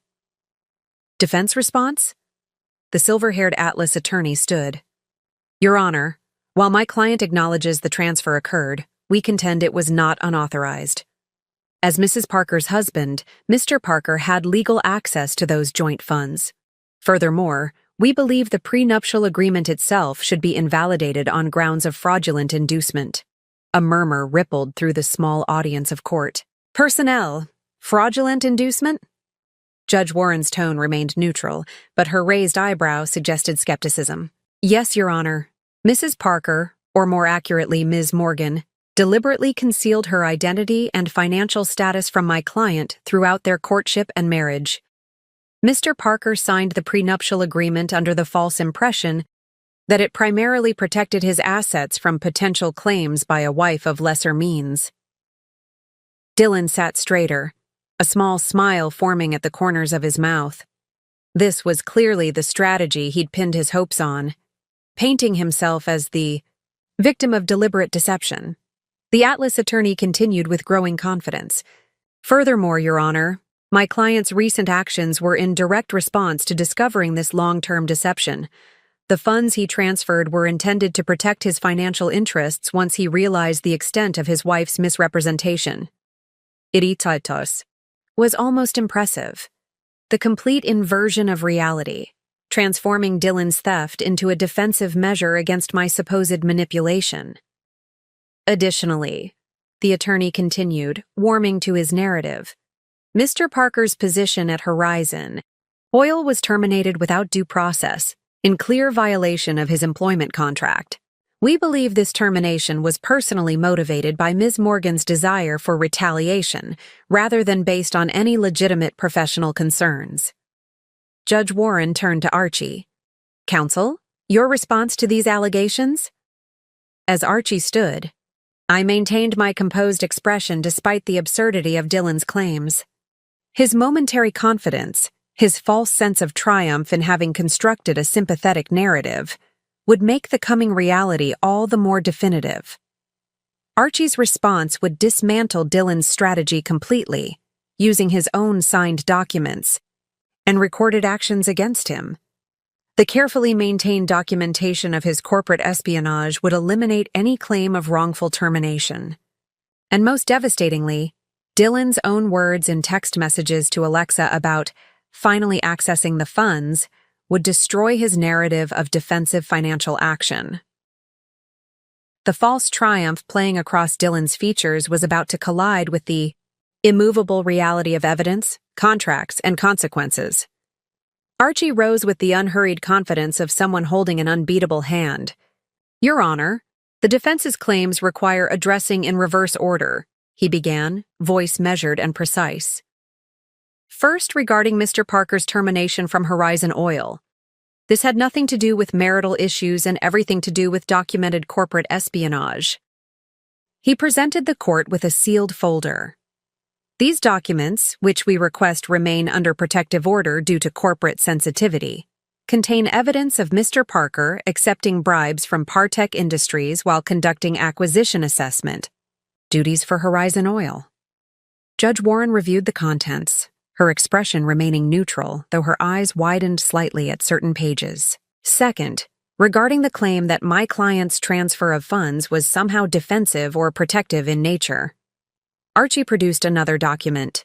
Defense response? The silver-haired Atlas attorney stood. Your Honor, while my client acknowledges the transfer occurred, we contend it was not unauthorized. As Mrs. Parker's husband, Mr. Parker had legal access to those joint funds. Furthermore, we believe the prenuptial agreement itself should be invalidated on grounds of fraudulent inducement. A murmur rippled through the small audience of court. Personnel, fraudulent inducement? Judge Warren's tone remained neutral, but her raised eyebrow suggested skepticism. Yes, Your Honor. Mrs. Parker, or more accurately Ms. Morgan, deliberately concealed her identity and financial status from my client throughout their courtship and marriage. Mr. Parker signed the prenuptial agreement under the false impression that it primarily protected his assets from potential claims by a wife of lesser means. Dylan sat straighter, a small smile forming at the corners of his mouth. This was clearly the strategy he'd pinned his hopes on, painting himself as the victim of deliberate deception. The Atlas attorney continued with growing confidence. Furthermore, Your Honor, my client's recent actions were in direct response to discovering this long-term deception. The funds he transferred were intended to protect his financial interests once he realized the extent of his wife's misrepresentation. Iritos was almost impressive. The complete inversion of reality, transforming Dylan's theft into a defensive measure against my supposed manipulation. Additionally, the attorney continued, warming to his narrative, Mr. Parker's position at Horizon Oil was terminated without due process, in clear violation of his employment contract. We believe this termination was personally motivated by Ms. Morgan's desire for retaliation, rather than based on any legitimate professional concerns. Judge Warren turned to Archie. Counsel, your response to these allegations? As Archie stood, I maintained my composed expression despite the absurdity of Dylan's claims. His momentary confidence, his false sense of triumph in having constructed a sympathetic narrative, would make the coming reality all the more definitive. Archie's response would dismantle Dylan's strategy completely, using his own signed documents and recorded actions against him. The carefully maintained documentation of his corporate espionage would eliminate any claim of wrongful termination. And most devastatingly, Dylan's own words in text messages to Alexa about finally accessing the funds would destroy his narrative of defensive financial action. The false triumph playing across Dylan's features was about to collide with the immovable reality of evidence, contracts, and consequences. Archie rose with the unhurried confidence of someone holding an unbeatable hand. Your Honor, the defense's claims require addressing in reverse order, he began, voice measured and precise. First, regarding Mr. Parker's termination from Horizon Oil. This had nothing to do with marital issues and everything to do with documented corporate espionage. He presented the court with a sealed folder. These documents, which we request remain under protective order due to corporate sensitivity, contain evidence of Mr. Parker accepting bribes from Partech Industries while conducting acquisition assessment duties for Horizon Oil. Judge Warren reviewed the contents, her expression remaining neutral, though her eyes widened slightly at certain pages. Second, regarding the claim that my client's transfer of funds was somehow defensive or protective in nature. Archie produced another document.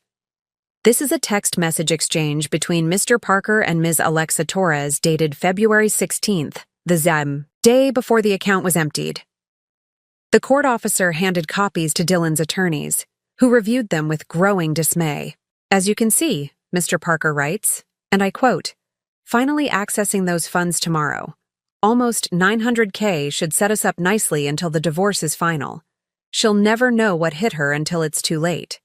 This is a text message exchange between Mr. Parker and Ms. Alexa Torres dated February 16th, the day before the account was emptied. The court officer handed copies to Dylan's attorneys, who reviewed them with growing dismay. As you can see, Mr. Parker writes, and I quote, "Finally accessing those funds tomorrow. Almost $900K should set us up nicely until the divorce is final. She'll never know what hit her until it's too late."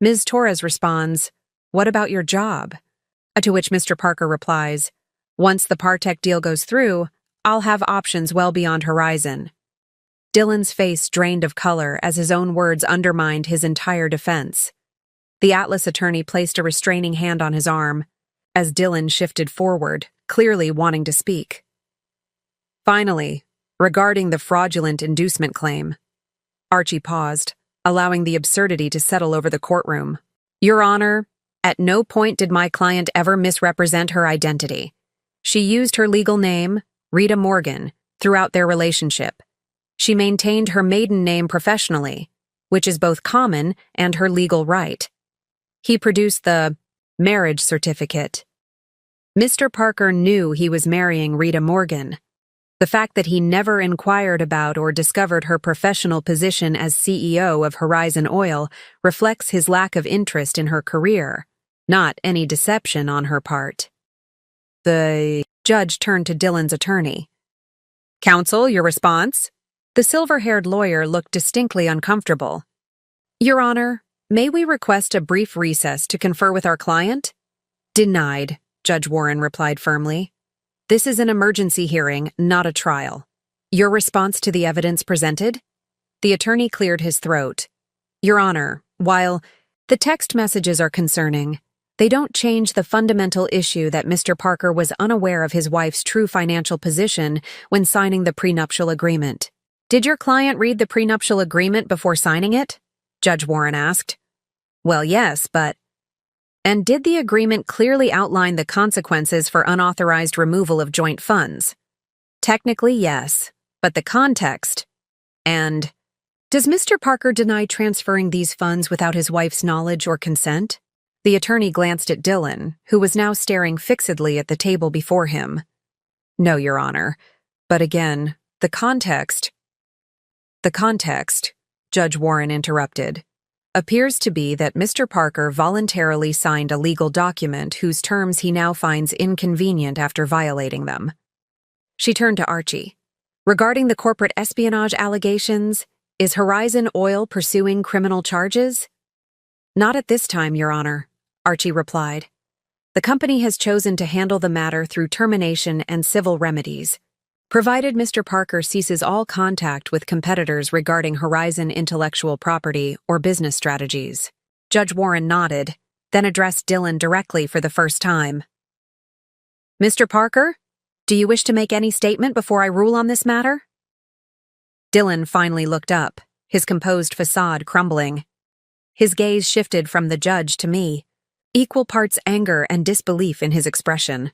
Ms. Torres responds, "What about your job?" To which Mr. Parker replies, "Once the Partech deal goes through, I'll have options well beyond Horizon." Dylan's face drained of color as his own words undermined his entire defense. The Atlas attorney placed a restraining hand on his arm, as Dylan shifted forward, clearly wanting to speak. Finally, regarding the fraudulent inducement claim, Archie paused, allowing the absurdity to settle over the courtroom. "Your Honor, at no point did my client ever misrepresent her identity. She used her legal name, Rita Morgan, throughout their relationship. She maintained her maiden name professionally, which is both common and her legal right." He produced the marriage certificate. Mr. Parker knew he was marrying Rita Morgan. The fact that he never inquired about or discovered her professional position as CEO of Horizon Oil reflects his lack of interest in her career, not any deception on her part. The judge turned to Dylan's attorney. "Counsel, your response?" The silver-haired lawyer looked distinctly uncomfortable. "Your Honor, may we request a brief recess to confer with our client?" "Denied," Judge Warren replied firmly. "This is an emergency hearing, not a trial. Your response to the evidence presented?" The attorney cleared his throat. "Your Honor, while the text messages are concerning, they don't change the fundamental issue that Mr. Parker was unaware of his wife's true financial position when signing the prenuptial agreement." "Did your client read the prenuptial agreement before signing it?" Judge Warren asked. "Well, yes, but—" "And did the agreement clearly outline the consequences for unauthorized removal of joint funds?" "Technically, yes, but the context—" "And does Mr. Parker deny transferring these funds without his wife's knowledge or consent?" The attorney glanced at Dylan, who was now staring fixedly at the table before him. "No, Your Honor. But again, the context—" "The context," Judge Warren interrupted, "appears to be that Mr. Parker voluntarily signed a legal document whose terms he now finds inconvenient after violating them." She turned to Archie. "Regarding the corporate espionage allegations, is Horizon Oil pursuing criminal charges?" "Not at this time, Your Honor," Archie replied. "The company has chosen to handle the matter through termination and civil remedies, provided Mr. Parker ceases all contact with competitors regarding Horizon intellectual property or business strategies." Judge Warren nodded, then addressed Dylan directly for the first time. "Mr. Parker, do you wish to make any statement before I rule on this matter?" Dylan finally looked up, his composed facade crumbling. His gaze shifted from the judge to me, equal parts anger and disbelief in his expression.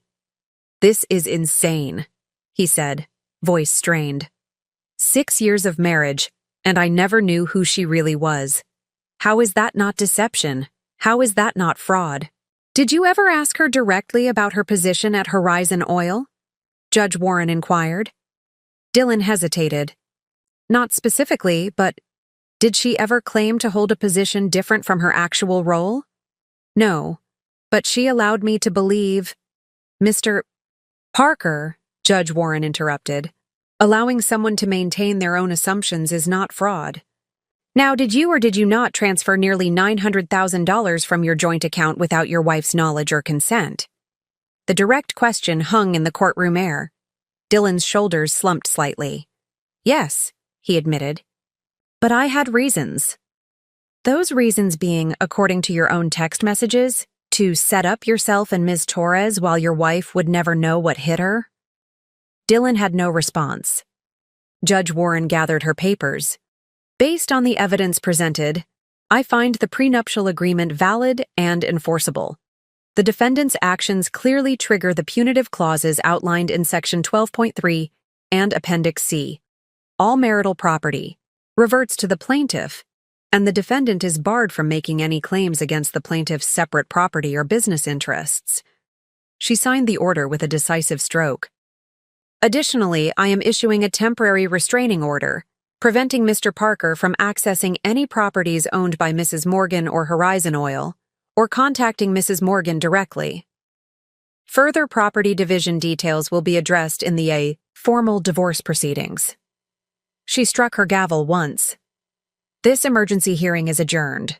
"This is insane," he said, voice strained. 6 years of marriage, and I never knew who she really was. How is that not deception? How is that not fraud? "Did you ever ask her directly about her position at Horizon Oil?" Judge Warren inquired. Dylan hesitated. "Not specifically, but did she ever claim to hold a position different from her actual role?" "No, but she allowed me to believe—" "Mr. Parker," Judge Warren interrupted, "allowing someone to maintain their own assumptions is not fraud. Now, did you or did you not transfer nearly $900,000 from your joint account without your wife's knowledge or consent?" The direct question hung in the courtroom air. Dylan's shoulders slumped slightly. "Yes," he admitted. "But I had reasons." "Those reasons being, according to your own text messages, to set up yourself and Ms. Torres while your wife would never know what hit her?" Dylan had no response. Judge Warren gathered her papers. "Based on the evidence presented, I find the prenuptial agreement valid and enforceable. The defendant's actions clearly trigger the punitive clauses outlined in Section 12.3 and Appendix C. All marital property reverts to the plaintiff, and the defendant is barred from making any claims against the plaintiff's separate property or business interests. She signed the order with a decisive stroke. Additionally, I am issuing a temporary restraining order, preventing Mr. Parker from accessing any properties owned by Mrs. Morgan or Horizon Oil, or contacting Mrs. Morgan directly. Further property division details will be addressed in the formal divorce proceedings. She struck her gavel once. This emergency hearing is adjourned.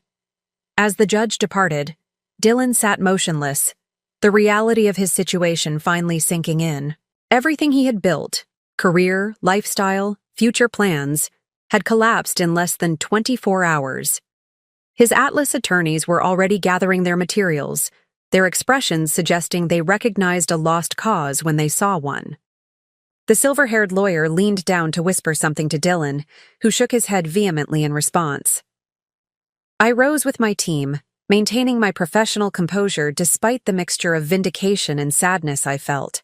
As the judge departed, Dylan sat motionless, the reality of his situation finally sinking in. Everything he had built, career, lifestyle, future plans, had collapsed in less than 24 hours. His Atlas attorneys were already gathering their materials, their expressions suggesting they recognized a lost cause when they saw one. The silver-haired lawyer leaned down to whisper something to Dylan, who shook his head vehemently in response. I rose with my team, maintaining my professional composure despite the mixture of vindication and sadness I felt.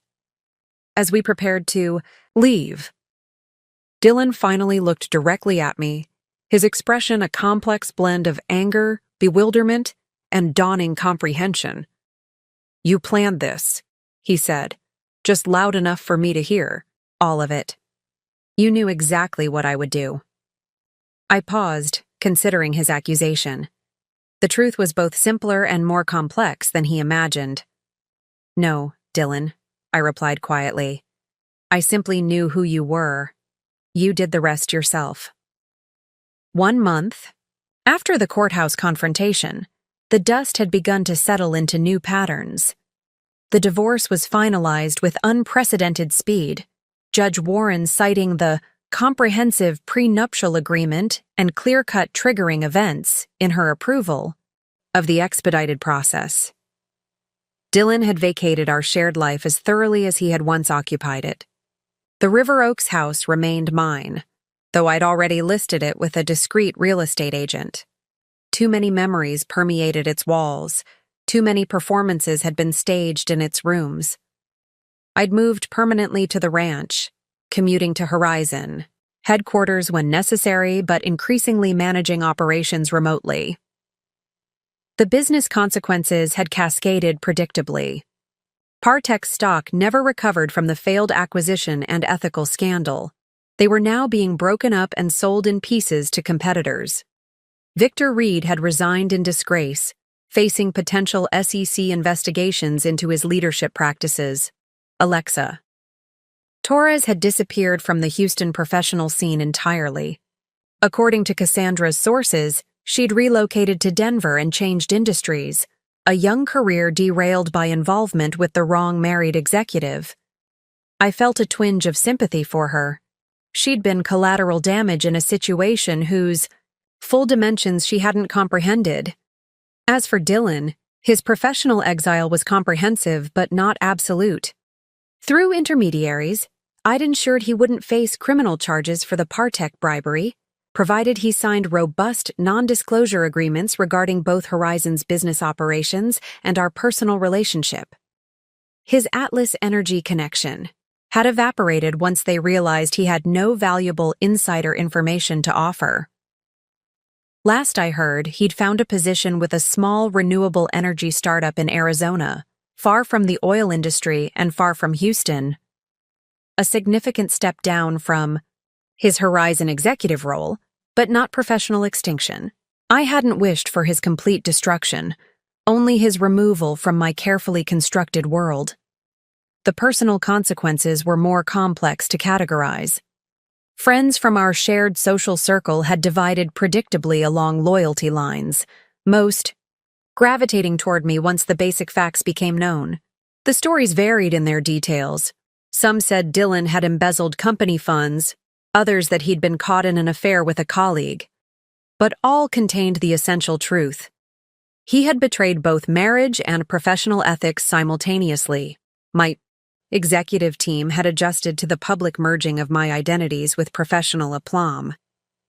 As we prepared to leave, Dylan finally looked directly at me, his expression a complex blend of anger, bewilderment, and dawning comprehension. You planned this, he said, just loud enough for me to hear, all of it. You knew exactly what I would do. I paused, considering his accusation. The truth was both simpler and more complex than he imagined. No, Dylan, I replied quietly. I simply knew who you were. You did the rest yourself. 1 month after the courthouse confrontation, the dust had begun to settle into new patterns. The divorce was finalized with unprecedented speed, Judge Warren citing the comprehensive prenuptial agreement and clear-cut triggering events in her approval of the expedited process. Dylan had vacated our shared life as thoroughly as he had once occupied it. The River Oaks house remained mine, though I'd already listed it with a discreet real estate agent. Too many memories permeated its walls, too many performances had been staged in its rooms. I'd moved permanently to the ranch, commuting to Horizon, headquarters when necessary but increasingly managing operations remotely. The business consequences had cascaded predictably. Partech's stock never recovered from the failed acquisition and ethical scandal. They were now being broken up and sold in pieces to competitors. Victor Reed had resigned in disgrace, facing potential SEC investigations into his leadership practices. Alexa. Torres had disappeared from the Houston professional scene entirely. According to Cassandra's sources, she'd relocated to Denver and changed industries, a young career derailed by involvement with the wrong married executive. I felt a twinge of sympathy for her. She'd been collateral damage in a situation whose full dimensions she hadn't comprehended. As for Dylan, his professional exile was comprehensive but not absolute. Through intermediaries, I'd ensured he wouldn't face criminal charges for the Partech bribery, provided he signed robust non-disclosure agreements regarding both Horizon's business operations and our personal relationship. His Atlas Energy connection had evaporated once they realized he had no valuable insider information to offer. Last I heard, he'd found a position with a small renewable energy startup in Arizona, far from the oil industry and far from Houston. A significant step down from his Horizon executive role, but not professional extinction. I hadn't wished for his complete destruction, only his removal from my carefully constructed world. The personal consequences were more complex to categorize. Friends from our shared social circle had divided predictably along loyalty lines, most gravitating toward me once the basic facts became known. The stories varied in their details. Some said Dylan had embezzled company funds, others that he'd been caught in an affair with a colleague. But all contained the essential truth. He had betrayed both marriage and professional ethics simultaneously. My executive team had adjusted to the public merging of my identities with professional aplomb.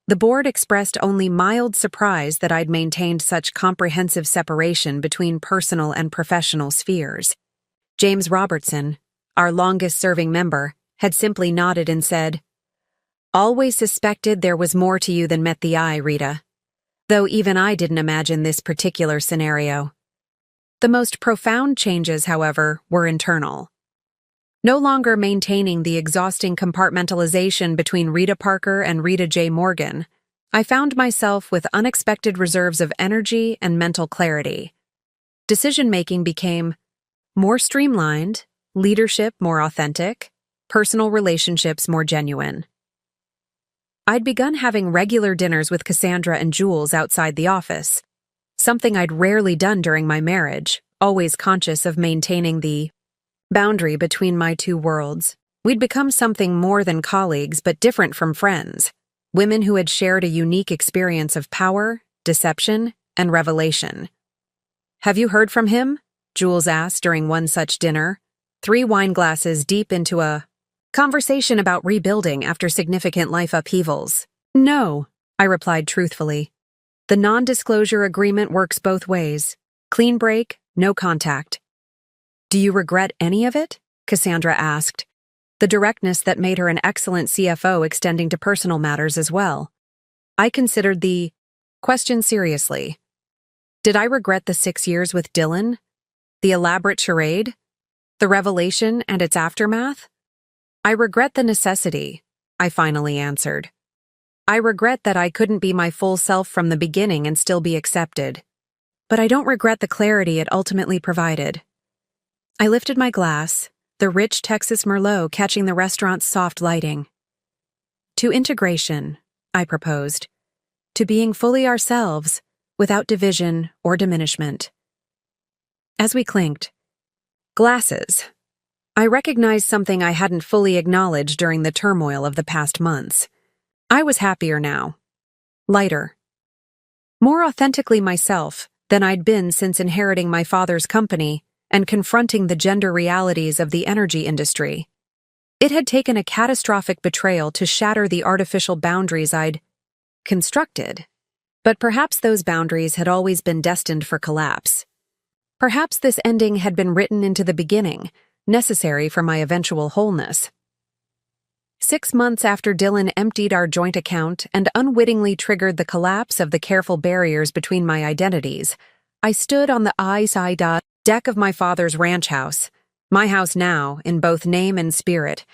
The board expressed only mild surprise that I'd maintained such comprehensive separation between personal and professional spheres. James Robertson, our longest-serving member, had simply nodded and said, "Always suspected there was more to you than met the eye, Rita." Though even I didn't imagine this particular scenario. The most profound changes, however, were internal. No longer maintaining the exhausting compartmentalization between Rita Parker and Rita J. Morgan, I found myself with unexpected reserves of energy and mental clarity. Decision-making became more streamlined, leadership more authentic, personal relationships more genuine. I'd begun having regular dinners with Cassandra and Jules outside the office, something I'd rarely done during my marriage, always conscious of maintaining the boundary between my two worlds. We'd become something more than colleagues but different from friends, women who had shared a unique experience of power, deception, and revelation. "Have you heard from him?" Jules asked during one such dinner, 3 wine glasses deep into a conversation about rebuilding after significant life upheavals. "No," I replied truthfully. "The non-disclosure agreement works both ways. Clean break, no contact." "Do you regret any of it?" Cassandra asked, the directness that made her an excellent CFO extending to personal matters as well. I considered the question seriously. Did I regret the 6 years with Dylan? The elaborate charade? The revelation and its aftermath? "I regret the necessity," I finally answered. "I regret that I couldn't be my full self from the beginning and still be accepted. But I don't regret the clarity it ultimately provided." I lifted my glass, the rich Texas Merlot catching the restaurant's soft lighting. "To integration," I proposed. "To being fully ourselves, without division or diminishment." As we clinked glasses, I recognized something I hadn't fully acknowledged during the turmoil of the past months. I was happier now. Lighter. More authentically myself than I'd been since inheriting my father's company and confronting the gender realities of the energy industry. It had taken a catastrophic betrayal to shatter the artificial boundaries I'd constructed. But perhaps those boundaries had always been destined for collapse. Perhaps this ending had been written into the beginning, necessary for my eventual wholeness. 6 months after Dylan emptied our joint account and unwittingly triggered the collapse of the careful barriers between my identities, I stood on the side deck of my father's ranch house, my house now in both name and spirit,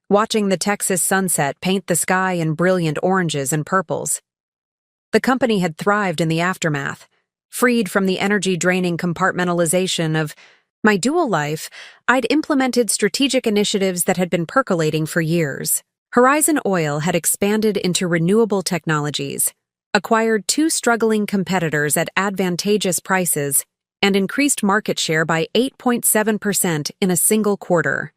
watching the Texas sunset paint the sky in brilliant oranges and purples. The company had thrived in the aftermath. Freed from the energy-draining compartmentalization of my dual life, I'd implemented strategic initiatives that had been percolating for years. Horizon Oil had expanded into renewable technologies, acquired 2 struggling competitors at advantageous prices, and increased market share by 8.7% in a single quarter.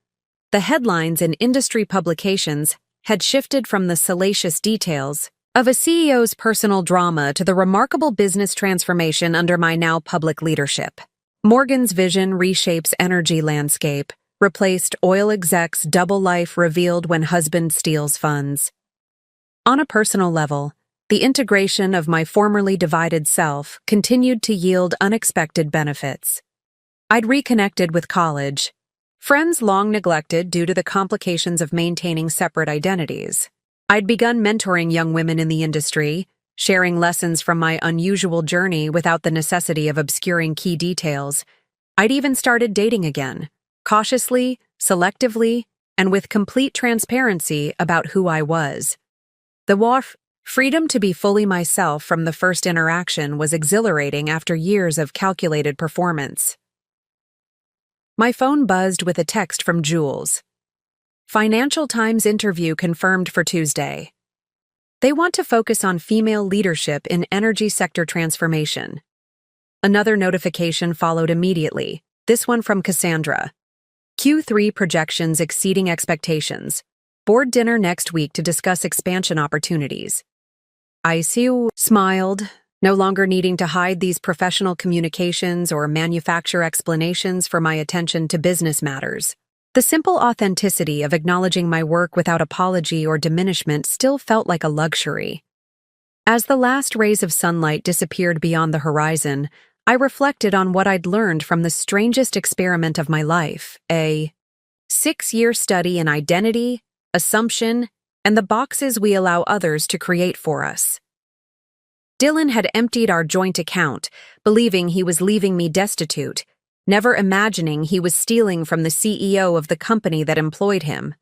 The headlines in industry publications had shifted from the salacious details of a CEO's personal drama to the remarkable business transformation under my now public leadership. Morgan's vision reshapes energy landscape, replaced oil exec's double life revealed when husband steals funds. On a personal level, the integration of my formerly divided self continued to yield unexpected benefits. I'd reconnected with college, friends long neglected due to the complications of maintaining separate identities. I'd begun mentoring young women in the industry, sharing lessons from my unusual journey without the necessity of obscuring key details. I'd even started dating again, cautiously, selectively, and with complete transparency about who I was. The freedom to be fully myself from the first interaction was exhilarating after years of calculated performance. My phone buzzed with a text from Jules. Financial Times interview confirmed for Tuesday. They want to focus on female leadership in energy sector transformation. Another notification followed immediately, this one from Cassandra. Q3 projections exceeding expectations. Board dinner next week to discuss expansion opportunities. I smiled, no longer needing to hide these professional communications or manufacture explanations for my attention to business matters. The simple authenticity of acknowledging my work without apology or diminishment still felt like a luxury. As the last rays of sunlight disappeared beyond the horizon, I reflected on what I'd learned from the strangest experiment of my life, a 6-year study in identity, assumption, and the boxes we allow others to create for us. Dylan had emptied our joint account, believing he was leaving me destitute, never imagining he was stealing from the CEO of the company that employed him.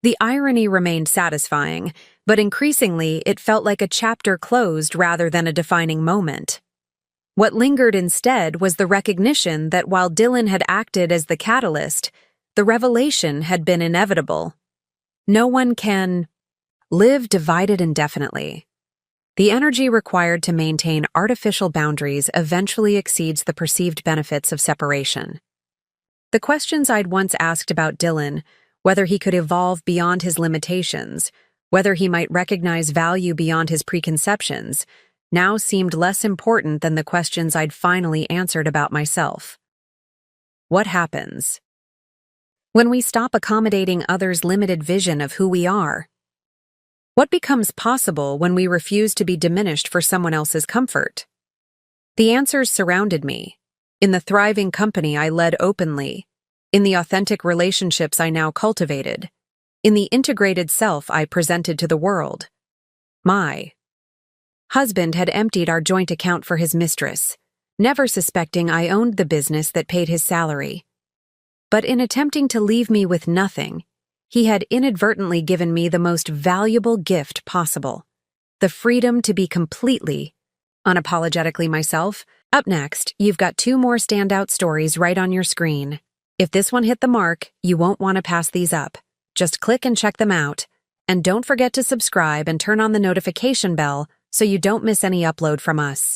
The irony remained satisfying, but increasingly it felt like a chapter closed rather than a defining moment. What lingered instead was the recognition that while Dylan had acted as the catalyst, the revelation had been inevitable. No one can live divided indefinitely. The energy required to maintain artificial boundaries eventually exceeds the perceived benefits of separation. The questions I'd once asked about Dylan, whether he could evolve beyond his limitations, whether he might recognize value beyond his preconceptions, now seemed less important than the questions I'd finally answered about myself. What happens when we stop accommodating others' limited vision of who we are? What becomes possible when we refuse to be diminished for someone else's comfort? The answers surrounded me, in the thriving company I led openly, in the authentic relationships I now cultivated, in the integrated self I presented to the world. My husband had emptied our joint account for his mistress, never suspecting I owned the business that paid his salary. But in attempting to leave me with nothing, he had inadvertently given me the most valuable gift possible, the freedom to be completely, unapologetically myself. Up next, you've got 2 more standout stories right on your screen. If this one hit the mark, you won't want to pass these up. Just click and check them out. And don't forget to subscribe and turn on the notification bell so you don't miss any upload from us.